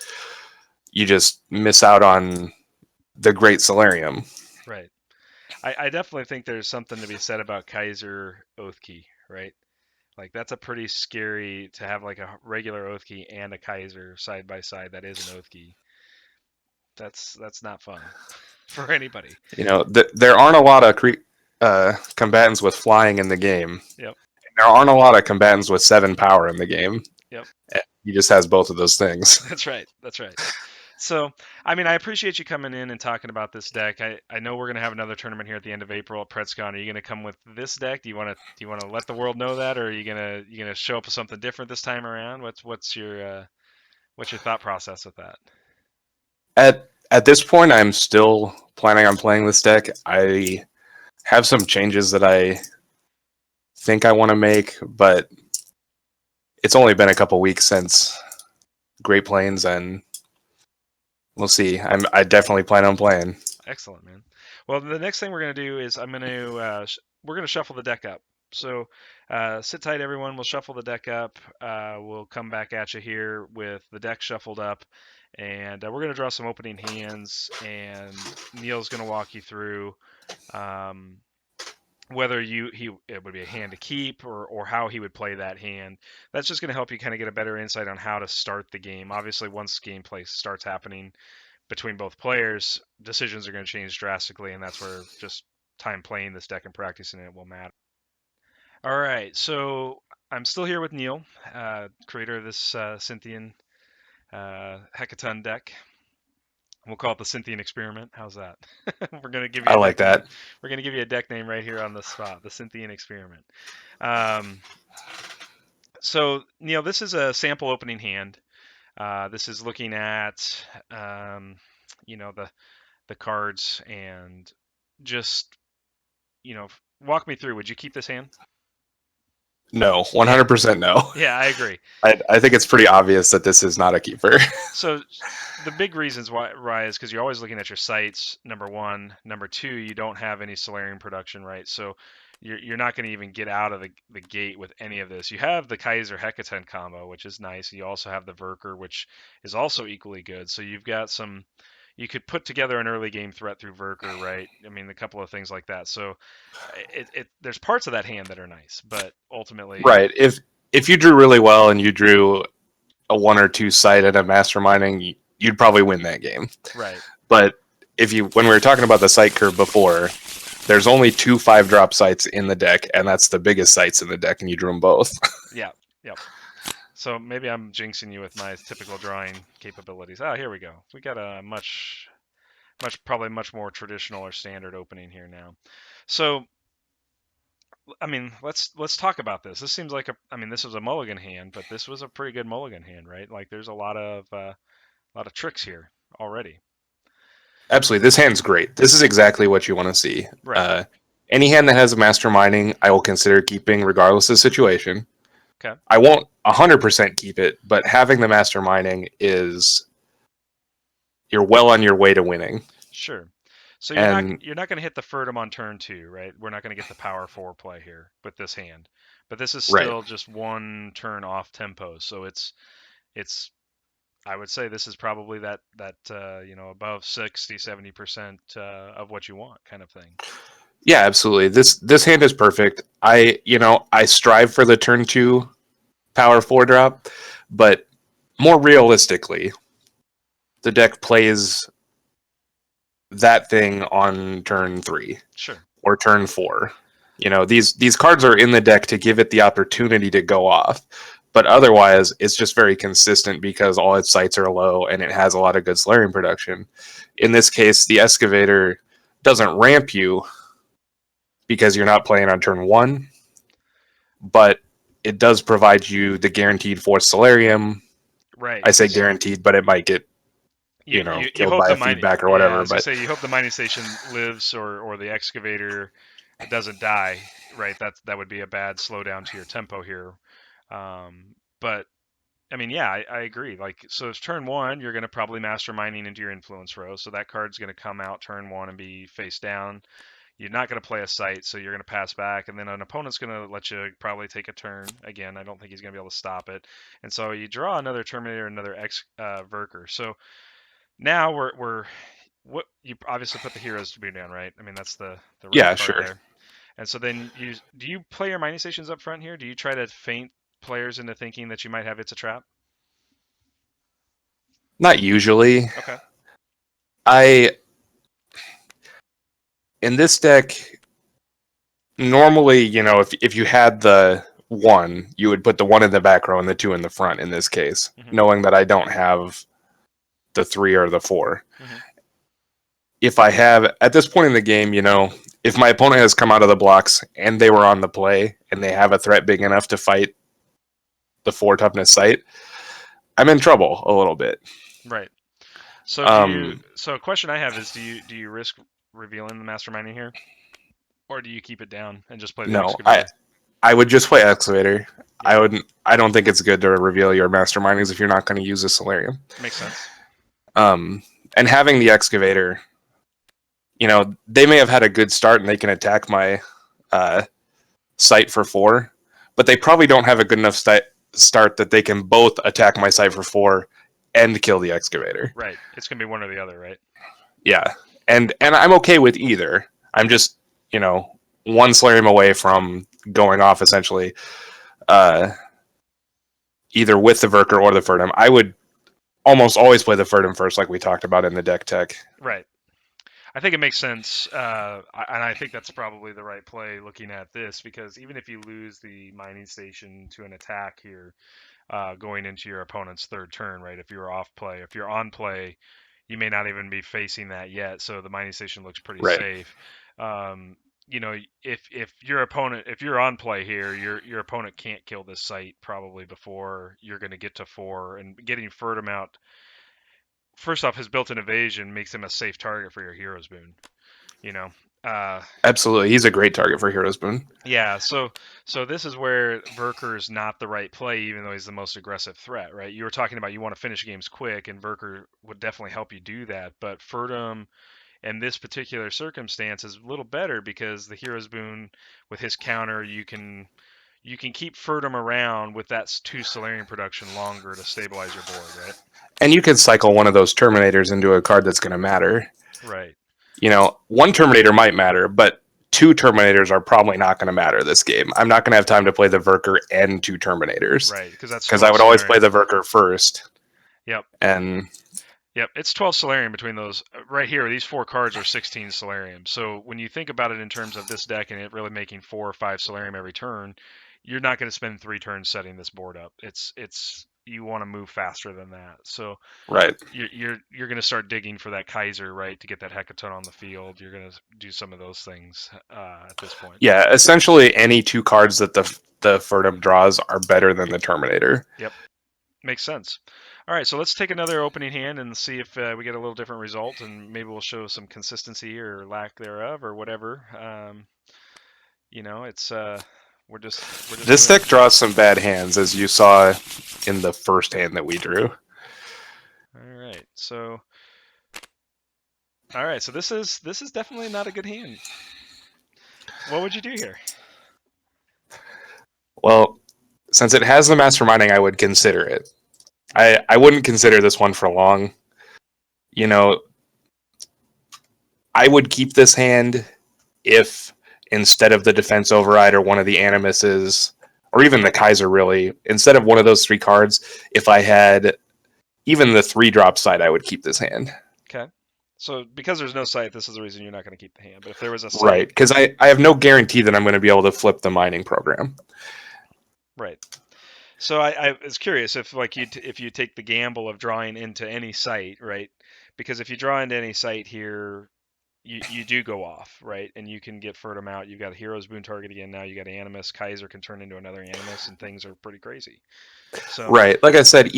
You just miss out on the great Solarium. Right. I definitely think there's something to be said about Kaiser Oath Key, right? Like that's a pretty scary to have like a regular Oath Key and a Kaiser side by side that is an Oath Key. That's not fun for anybody. There aren't a lot of combatants with flying in the game. Yep. There aren't a lot of combatants with 7 power in the game. Yep. He just has both of those things. That's right. That's right. So, I mean, I appreciate you coming in and talking about this deck. I know we're going to have another tournament here at the end of April at PretzCon. Are you going to come with this deck? Do you want to let the world know that, or are you gonna show up with something different this time around? What's your thought process with that? At this point, I'm still planning on playing this deck. I have some changes that I think I want to make, but it's only been a couple weeks since Great Plains, and we'll see. I definitely plan on playing. Excellent, man. Well, the next thing we're gonna do is we're gonna shuffle the deck up. So sit tight, everyone. We'll shuffle the deck up. We'll come back at you here with the deck shuffled up, and we're gonna draw some opening hands. And Neil's gonna walk you through whether it would be a hand to keep or how he would play that hand. That's just going to help you kind of get a better insight on how to start the game. Obviously, once gameplay starts happening between both players, decisions are going to change drastically, and that's where just time playing this deck and practicing it will matter. All right, so I'm still here with Neil, creator of this Synthien Hecaton deck. We'll call it the Synthien experiment. How's that? We're gonna give you. I like that. We're gonna give you a deck name right here on the spot. The Synthien experiment. So Neil, this is a sample opening hand. This is looking at the cards and just walk me through. Would you keep this hand? No, Yeah, 100% no. yeah, I agree. I think it's pretty obvious that this is not a keeper. So the big reasons why is because you're always looking at your sights. Number one, number two, you don't have any Solarian production, right? So you're not going to even get out of the gate with any of this. You have the Kaiser Hecaton combo, which is nice. You also have the Verker, which is also equally good. So you've got some. You could put together an early game threat through Verker, right? I mean, a couple of things like that. So there's parts of that hand that are nice, but ultimately, Right. If you drew really well and you drew a one or two sight at a masterminding, you'd probably win that game. right? But if you when we were talking about the sight curve before, there's only two 5-drop sights in the deck, and that's the biggest sights in the deck, and you drew them both. Yeah, yeah. So maybe I'm jinxing you with my typical drawing capabilities. Ah, here we go. We got a probably much more traditional or standard opening here now. So, I mean, let's talk about this. This seems like I mean, this was a mulligan hand, but this was a pretty good mulligan hand, right? Like, there's a lot of tricks here already. Absolutely, this hand's great. This is exactly what you want to see. Right. Any hand that has a masterminding, I will consider keeping regardless of situation. Okay. I won't 100% keep it, but having the masterminding is you're well on your way to winning. Sure. So And you're not going to hit the Ferdum on turn two, right? We're not going to get the power four play here with this hand, but this is right, still just one turn off tempo. So it's I would say this is probably that above 60-70% of what you want kind of thing. yeah, absolutely. This hand is perfect. I strive for the turn 2 power 4 drop, but more realistically, the deck plays that thing on turn 3 Sure. or turn 4. These cards are in the deck to give it the opportunity to go off. But otherwise, it's just very consistent because all its sights are low and it has a lot of good Solarium production. In this case, the Excavator doesn't ramp you because you're not playing on turn 1, but it does provide you the guaranteed force Solarium. Right. I say guaranteed, but it might get, You killed hope by the a mining feedback or yeah, I whatever. was gonna But say you hope the mining station lives or the excavator doesn't die, right? That would be a bad slowdown to your tempo here. But I mean, yeah, I agree. Like, so it's turn one, you're going to probably master mining into your influence row. So that card's going to come out turn one and be face down. You're not going to play a sight, so you're going to pass back, and then an opponent's going to let you probably take a turn. Again, I don't think he's going to be able to stop it, and so you draw another Terminator, another X Verker. So now we're what you obviously put the heroes to be down, right? I mean that's the red yeah, card sure. there. And so then do you play your mining stations up front here? Do you try to feint players into thinking that you might have it's a trap? Not usually. Okay. I in this deck normally, if you had the one, you would put the one in the back row and the two in the front in this case, Hmm. knowing that I don't have the 3 or the 4. Hmm. If I have, at this point in the game, if my opponent has come out of the blocks and they were on the play and they have a threat big enough to fight the 4 toughness site, I'm in trouble a little bit. Right. So Um, so a question I have is do you risk revealing the masterminding here, or do you keep it down and just play the no, I, excavator? I would just play Excavator. Yeah, I don't think it's good to reveal your mastermindings if you're not going to use a Solarium. makes sense. Um, and having the Excavator, they may have had a good start and they can attack my uh, site for 4, but they probably don't have a good enough start that they can both attack my site for 4 and kill the Excavator. Right. It's gonna be one or the other, right? Yeah, and I'm okay with either. I'm just one Solarium away from going off essentially, uh, either with the Verker or the Ferdum. I would almost always play the Ferdum first, like we talked about in the deck tech. Right. I think it makes sense, and I think that's probably the right play looking at this because even if you lose the mining station to an attack here, going into your opponent's third turn, right? If you're off play, if you're on play, you may not even be facing that yet, so the mining station looks pretty Right. safe. If you're on play here, your opponent can't kill this site probably before you're going to get to 4, and getting Ferdum out. First off, his built-in evasion makes him a safe target for your hero's boon. You know, Uh, Absolutely, he's a great target for Hero's Boon. yeah, so this is where Verker's not the right play, even though he's the most aggressive threat, right? You were talking about you want to finish games quick, and Verker would definitely help you do that. But Ferdum in this particular circumstance is a little better because the Hero's Boon with his counter, you can keep Ferdum around with that 2 Solarian production longer to stabilize your board, right? And you can cycle one of those Terminators into a card that's going to matter. Right. One Terminator might matter, but 2 Terminators are probably not going to matter this game. I'm not going to have time to play the Verker and 2 Terminators Right, because that's because I 12 would always play Solarian. the Verker first. Yep. And Yep, it's 12 Solarium between those. Right here, these 4 cards are 16 Solarium. So when you think about it in terms of this deck and it really making 4 or 5 Solarium every turn, you're not going to spend 3 turns setting this board up. It's you want to move faster than that. So right, you're going to start digging for that Kaiser, right, to get that Hecaton on the field. You're going to do some of those things at this point. yeah, essentially any 2 cards that the Ferdum draws are better than the Terminator. Yep, makes sense. All right, so let's take another opening hand and see if we get a little different result, and maybe we'll show some consistency or lack thereof, or whatever. It's we're just This doing. deck draws some bad hands, as you saw in the first hand that we drew. All right, so this is definitely not a good hand. What would you do here? Well, since it has the Masterminding, I would consider it. I wouldn't consider this one for long. I would keep this hand if instead of the Defense Override or one of the Animuses, or even the Kaiser, really, instead of one of those 3 cards, if I had even the 3-drop side, I would keep this hand. Okay, so because there's no sight, this is the reason you're not going to keep the hand. But if there was a sight, Right, because I have no guarantee that I'm going to be able to flip the mining program. right. So I was curious if like if you take the gamble of drawing into any site, right? Because if you draw into any site here, you do go off, right? And you can get Ferdum out. You've got a Hero's Boon target again. Now you got Animus. Kaiser can turn into another Animus, and things are pretty crazy. So Right, like I said,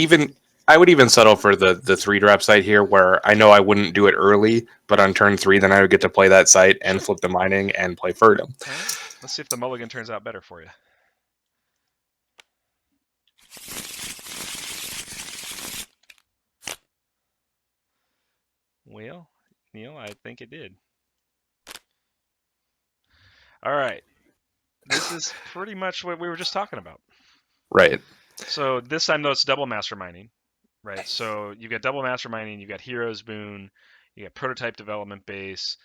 I would even settle for the 3-drop site here, where I know I wouldn't do it early, but on turn 3, then I would get to play that site and sure. flip the mining and play Ferdum. All right. Let's see if the mulligan turns out better for you. Well, Neil, I think it did. All right. This is pretty much what we were just talking about. Right. So this time, though, it's double master mining, right? So you've got double master mining, you've got Hero's Boon, you got prototype development base.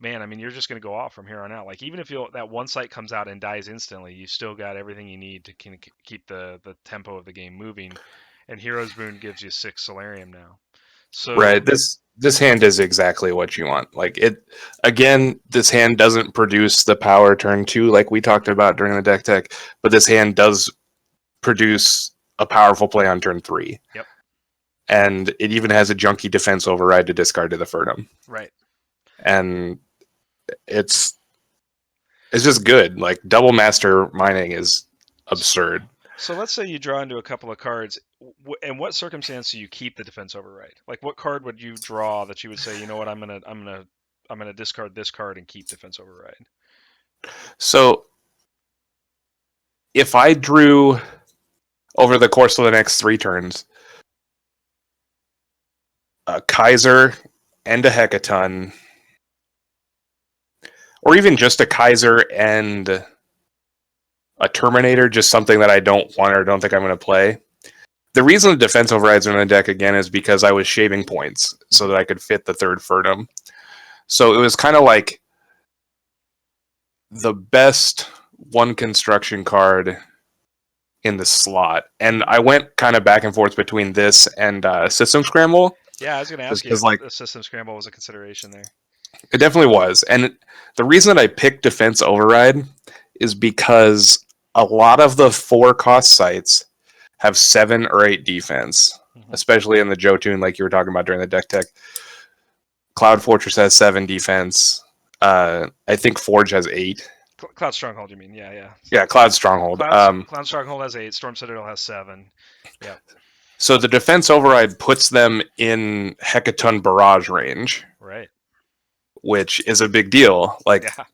Man, I mean, you're just going to go off from here on out. Like, even if that one site comes out and dies instantly, you still got everything you need to keep the tempo of the game moving. And Hero's Boon gives you 6 Solarium now. So Right. This hand is exactly what you want. Like it again, this hand doesn't produce the power turn 2 like we talked about during the deck tech, but this hand does produce a powerful play on turn 3. Yep. And it even has a junky defense override to discard to the Ferdum. Right. And it's just good. Like double master mining is absurd. So let's say you draw into a couple of cards. In what circumstance do you keep the defense override? Like, what card would you draw that you would say, you know what, I'm gonna discard this card and keep defense override? So if I drew over the course of the next 3 turns a Kaiser and a Hecaton, or even just a Kaiser and a Terminator, just something that I don't want or don't think I'm going to play. The reason the defense overrides are in the deck again is because I was shaving points so that I could fit the 3rd Ferdum. So it was kind of like the best one construction card in the slot. And I went kind of back and forth between this and System Scramble. Yeah, I was going to ask you if the System Scramble was a consideration there. It definitely was. And the reason that I picked Defense Override is because a lot of the 4-cost sites have 7 or 8 defense, especially in the Jotun, like you were talking about during the deck tech. Cloud Fortress has 7 defense. I think Forge has 8. Cloud Stronghold, you mean? Yeah. Yeah, Cloud Stronghold. Cloud Stronghold has 8. Storm Citadel has 7. Yeah. So the Defense Override puts them in Hecaton Barrage range. Right. which is a big deal. Like, Yeah.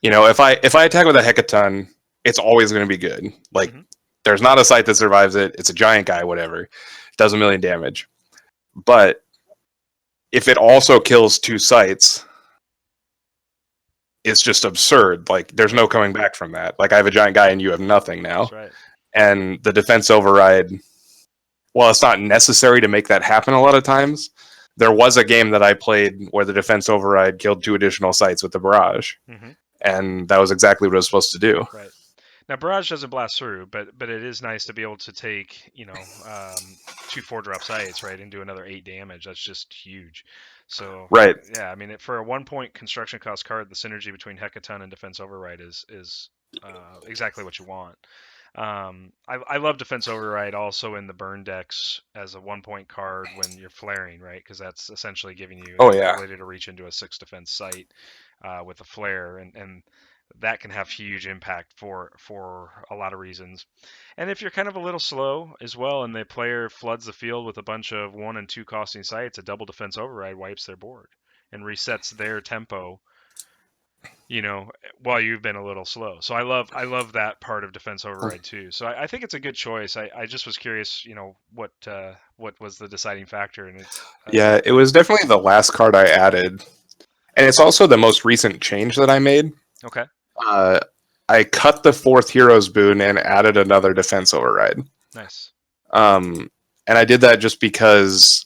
if I attack with a hecaton, it's always going to be good. Like, Hmm. there's not a site that survives it. It's a giant guy, whatever. It does a million damage. But if it also kills two sites, it's just absurd. Like, there's no Right. coming back from that. Like, I have a giant guy and you have nothing That's now. right. And the defense override, well, it's not necessary to make that happen a lot of times. There was a game that I played where the defense override killed two additional sites with the barrage, Hmm. and that was exactly what it was supposed to do. Right. Now barrage doesn't blast through, but it is nice to be able to take two 4-drop sites, right, and do another 8 damage. That's just huge. So Right. yeah, I mean for a 1-point construction cost card, the synergy between Hecaton and Defense Override is exactly what you want. I love Defense Override also in the burn decks as a 1-point card when you're flaring, right? Because that's essentially giving you Oh the yeah. ability to reach into a 6 defense site with a flare, and that can have huge impact for a lot of reasons. And if you're kind of a little slow as well, and the player floods the field with a bunch of 1 and 2 costing sites, a double Defense Override wipes their board and resets their tempo, while you've been a little slow. So I love that part of Defense Override too. So I think it's a good choice. I just was curious, what was the deciding factor, and it's Yeah, it was definitely the last card I added, and it's also the most recent change that I made. okay. Uh, I cut the fourth hero's boon and added another defense override. Nice. Um, and I did that just because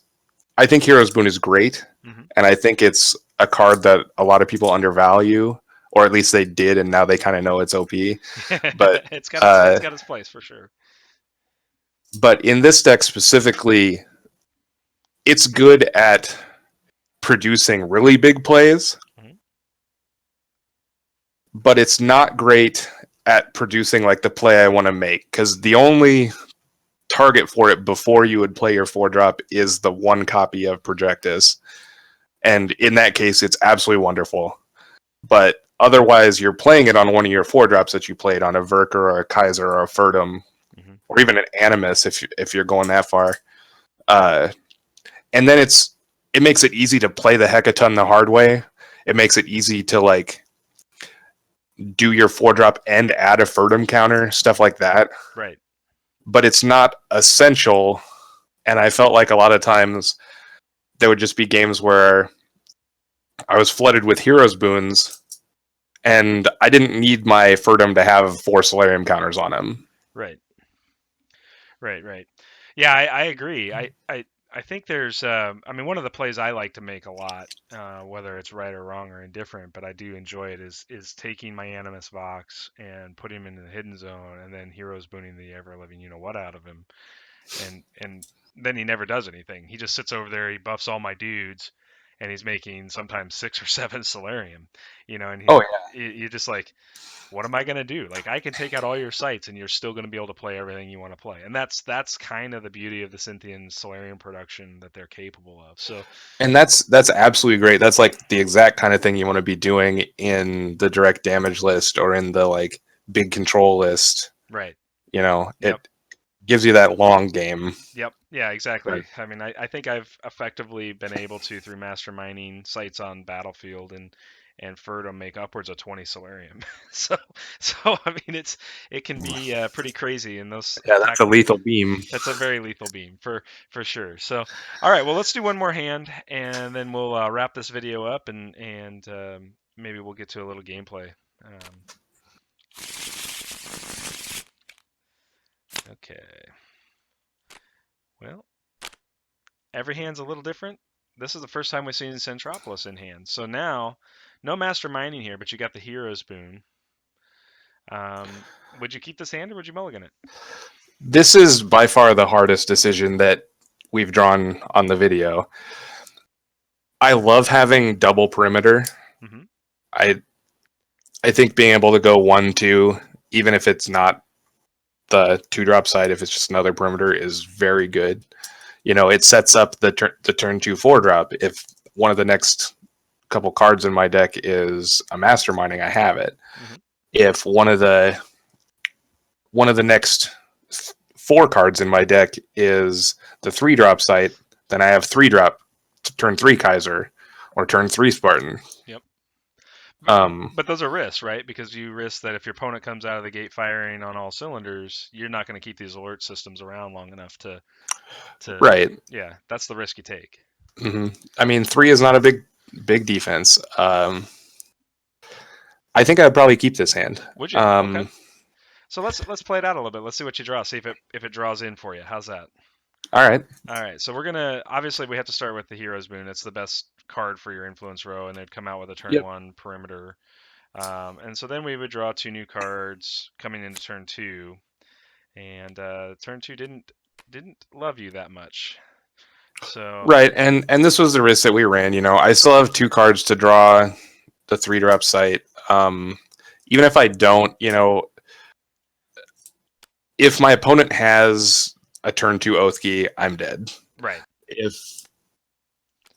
I think hero's boon is great, Hmm. and I think it's a card that a lot of people undervalue, or at least they did, and now they kind of know it's OP. But it's got its it's uh, got its place for sure. but in this deck specifically, it's good at producing really big plays, Hmm. but it's not great at producing like the play I want to make, because the only target for it before you would play your 4-drop is the one copy of Projectus. And in that case, it's absolutely wonderful. But otherwise, you're playing it on one of your 4-drops that you played on a Verker or a Kaiser or a Ferdum, Hmm. or even an Animus if you're going that far. Uh, and then it makes it easy to play the Hecaton the hard way. It makes it easy to like do your 4-drop and add a Ferdum counter, stuff like that. Right. But it's not essential. And I felt like a lot of times there would just be games where I was flooded with heroes boons, and I didn't need my Ferdum to have 4 Solarium counters on him. Right. Right. Right. Yeah, I agree. I think there's I mean one of the plays I like to make a lot, whether it's right or wrong or indifferent, but I do enjoy it is taking my Animus Vox and putting him in the hidden zone, and then heroes booning the ever living what out of him, and then he never does anything. He just sits over there, he buffs all my dudes, and he's making sometimes 6 or 7 Solarium, and Oh you're just like, what am I going to do? Like, I can take out all your sites and you're still going to be able to play everything you want to play. And that's kind of the beauty of the Synthien Solarium production that they're capable of. So, and that's absolutely great. That's like the exact kind of thing you want to be doing in the direct damage list or in the like big control list. right. It Yep. gives you that long game. Yep. Yeah, Right. exactly. I mean, I think I've effectively been able to, through master mining sites on Battlefield and Ferdum, make upwards of 20 Solarium. so, I mean, it can be pretty crazy in those Yeah, that's a tactical. lethal beam. That's a very lethal beam for sure. So, all right, well, let's do one more hand, and then we'll wrap this video up, and maybe we'll get to a little gameplay. Okay. Well, every hand's a little different. This is the first time we've seen Centropolis in hand. So now, no master mining here, but you got the hero's boon. Would you keep this hand or would you mulligan it? This is by far the hardest decision that we've drawn on the video. I love having double perimeter. Hmm. I I think being able to go 1-2, even if it's not the 2-drop side, if it's just another perimeter, is very good. It sets up the turn 2 4-drop. If one of the next couple cards in my deck is a masterminding, I have it. Hmm. If one of the next 4 cards in my deck is the 3-drop site, then I have 3-drop to turn 3 Kaiser. or turn 3 Spartan. Yep. But, Um, but those are risks, right? Because you risk that if your opponent comes out of the gate firing on all cylinders, you're not going to keep these alert systems around long enough to right. yeah, that's the risk you take. I mean, 3 is not a big defense. I think I'd probably keep this hand. Would you? Okay. Um, So let's play it out a little bit. Let's see what you draw. See if it draws in for you. How's that? all right. All right. So we're gonna obviously we have to start with the Hero's Boon. It's the best card for your influence row, and it'd come out with a turn Yep. one perimeter. And so then we would draw 2 new cards coming into turn two, and turn two didn't love you that much. So Right, and this was the risk that we ran. I still have 2 cards to draw the 3-drop site. Even if I don't, if my opponent has a turn 2 Oathkey, I'm dead. right, If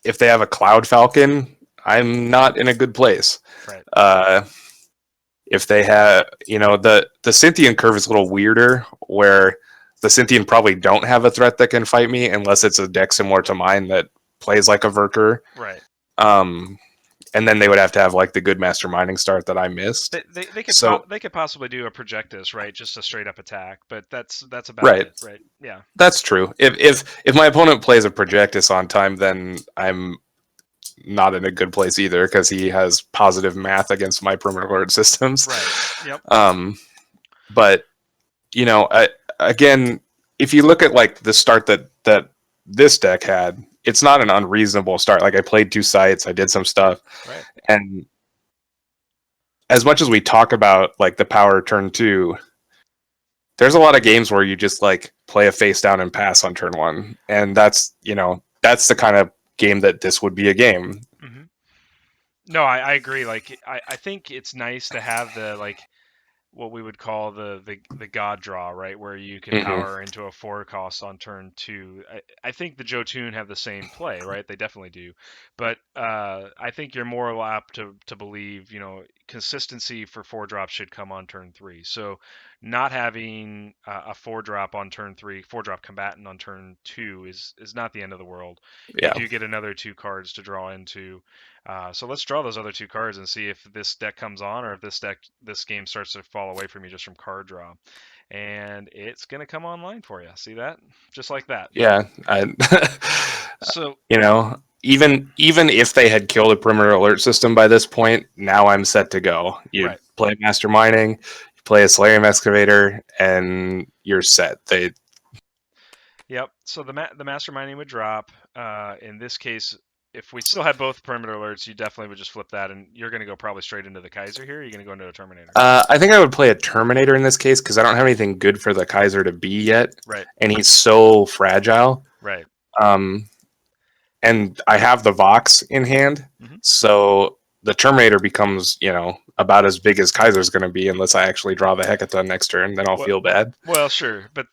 if they have a Cloud Falcon, I'm not in a good place. right, Uh, if they have, the Synthien curve is a little weirder, where the Synthien probably don't have a threat that can fight me unless it's a deck similar to mine that plays like a Verker. right. Um, and then they would have to have like the good Master Mining start that I missed. So They could possibly do a Projectus, right? Just a straight up attack, but that's about right, it, right? Yeah, that's true. If my opponent plays a Projectus on time, then I'm not in a good place either because he has positive math against my perimeter alert systems. right. Yep. But again, if you look at like the start that this deck had, it's not an unreasonable start. Like I played 2 sites, I did some stuff, Right. and as much as we talk about like the power turn 2, there's a lot of games where you just like play a face down and pass on turn 1, and that's the kind of game that this would be a game. Hmm. No, I agree. Like I think it's nice to have the like what we would call the god draw, right? Where you can Hmm. power into a 4 cost on turn two. I think the Jotun have the same play, right? They definitely do. But I think you're more apt to believe, consistency for 4 drops should come on turn three. So not having a 4 drop on turn three, 4 drop combatant on turn two is not the end of the world. You Yeah, do get another 2 cards to draw into. So let's draw those other 2 cards and see if this deck comes on or if this game starts to fall away from you just from card draw. And it's gonna come online for you. See that? Just like that. yeah. So Even if they had killed a perimeter alert system by this point, now I'm set to go. You right. play Master Mining, you play a Solarium Excavator, and you're set. Yep. So the master mining would drop. In this case, if we still had both perimeter alerts, you definitely would just flip that, and you're gonna go probably straight into the Kaiser here. Or you're gonna go into a Terminator. I think I would play a Terminator in this case because I don't have anything good for the Kaiser to be yet, Right. and he's so fragile. Right. Um, and I have the Vox in hand, Hmm. so the Terminator becomes, about as big as Kaiser's going to be unless I actually draw the Hecaton next turn. Then I'll Well, feel bad. well, sure, but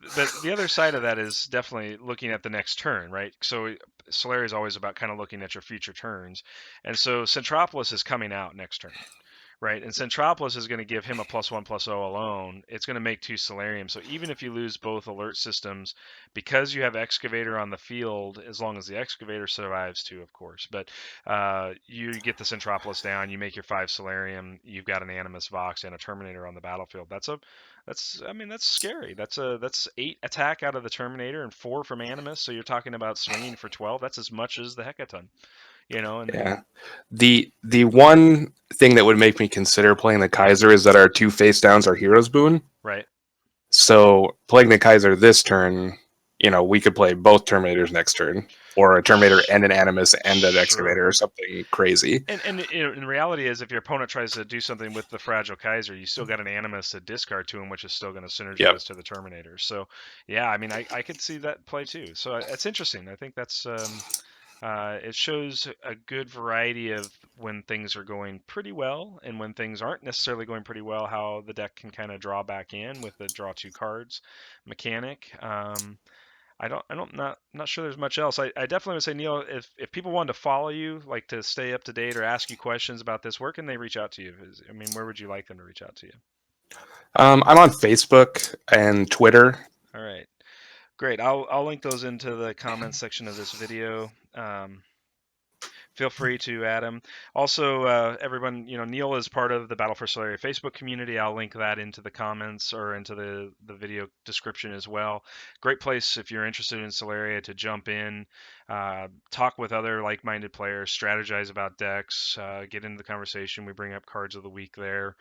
the other side of that is definitely looking at the next turn, right? So Solaria is always about kind of looking at your future turns, and so Centropolis is coming out next turn. Right, and Centropolis is going to give him a +1/+0 alone. It's going to make 2 Solarium. So even if you lose both alert systems, because you have Excavator on the field, as long as the Excavator survives too, of course. But you get the Centropolis down, you make your 5 Solarium. You've got an Animus Vox and a Terminator on the battlefield. That's scary. That's 8 attack out of the Terminator and 4 from Animus. So you're talking about swinging for 12. That's as much as the Hecaton. And Yeah. The one thing that would make me consider playing the Kaiser is that our 2 face downs are Hero's Boon. right. So playing the Kaiser this turn, we could play both Terminators next turn, or a Terminator and an Animus and an Sure. Excavator or something crazy. And in reality is if your opponent tries to do something with the fragile Kaiser, you still got an Animus to discard to him, which is still going to Yep. synergize to the Terminator. So yeah, I mean I could see that play too. So it's interesting. I think that's it shows a good variety of when things are going pretty well and when things aren't necessarily going pretty well, how the deck can kind of draw back in with the draw 2 cards mechanic. Not sure there's much else. I definitely would say, Neil, if people wanted to follow you, like to stay up to date or ask you questions about this, where can they reach out to you? I mean, where would you like them to reach out to you? I'm on Facebook and Twitter. All right, great. I'll link those into the comments section of this video. feel free to add him. Also, everyone, Neil is part of the Battle for Solaria Facebook community. I'll link that into the comments or into the video description as well. Great place if you're interested in Solaria to jump in, talk with other like-minded players, strategize about decks, get into the conversation. We bring up cards of the week there.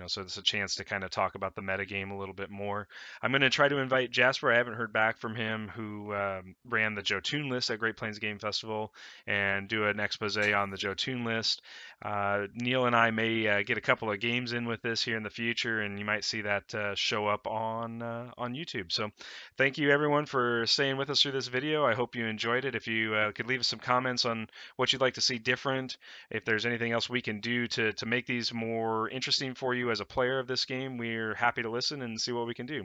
So it's a chance to kind of talk about the metagame a little bit more. I'm going to try to invite Jasper. I haven't heard back from him, who ran the Jotun list at Great Plains Game Festival, and do an expose on the Jotun list. Neil and I may get a couple of games in with this here in the future, and you might see that show up on YouTube. So thank you everyone for staying with us through this video. I hope you enjoyed it. If you could leave us some comments on what you'd like to see different, if there's anything else we can do to make these more interesting for you as a player of this game, we're happy to listen and see what we can do.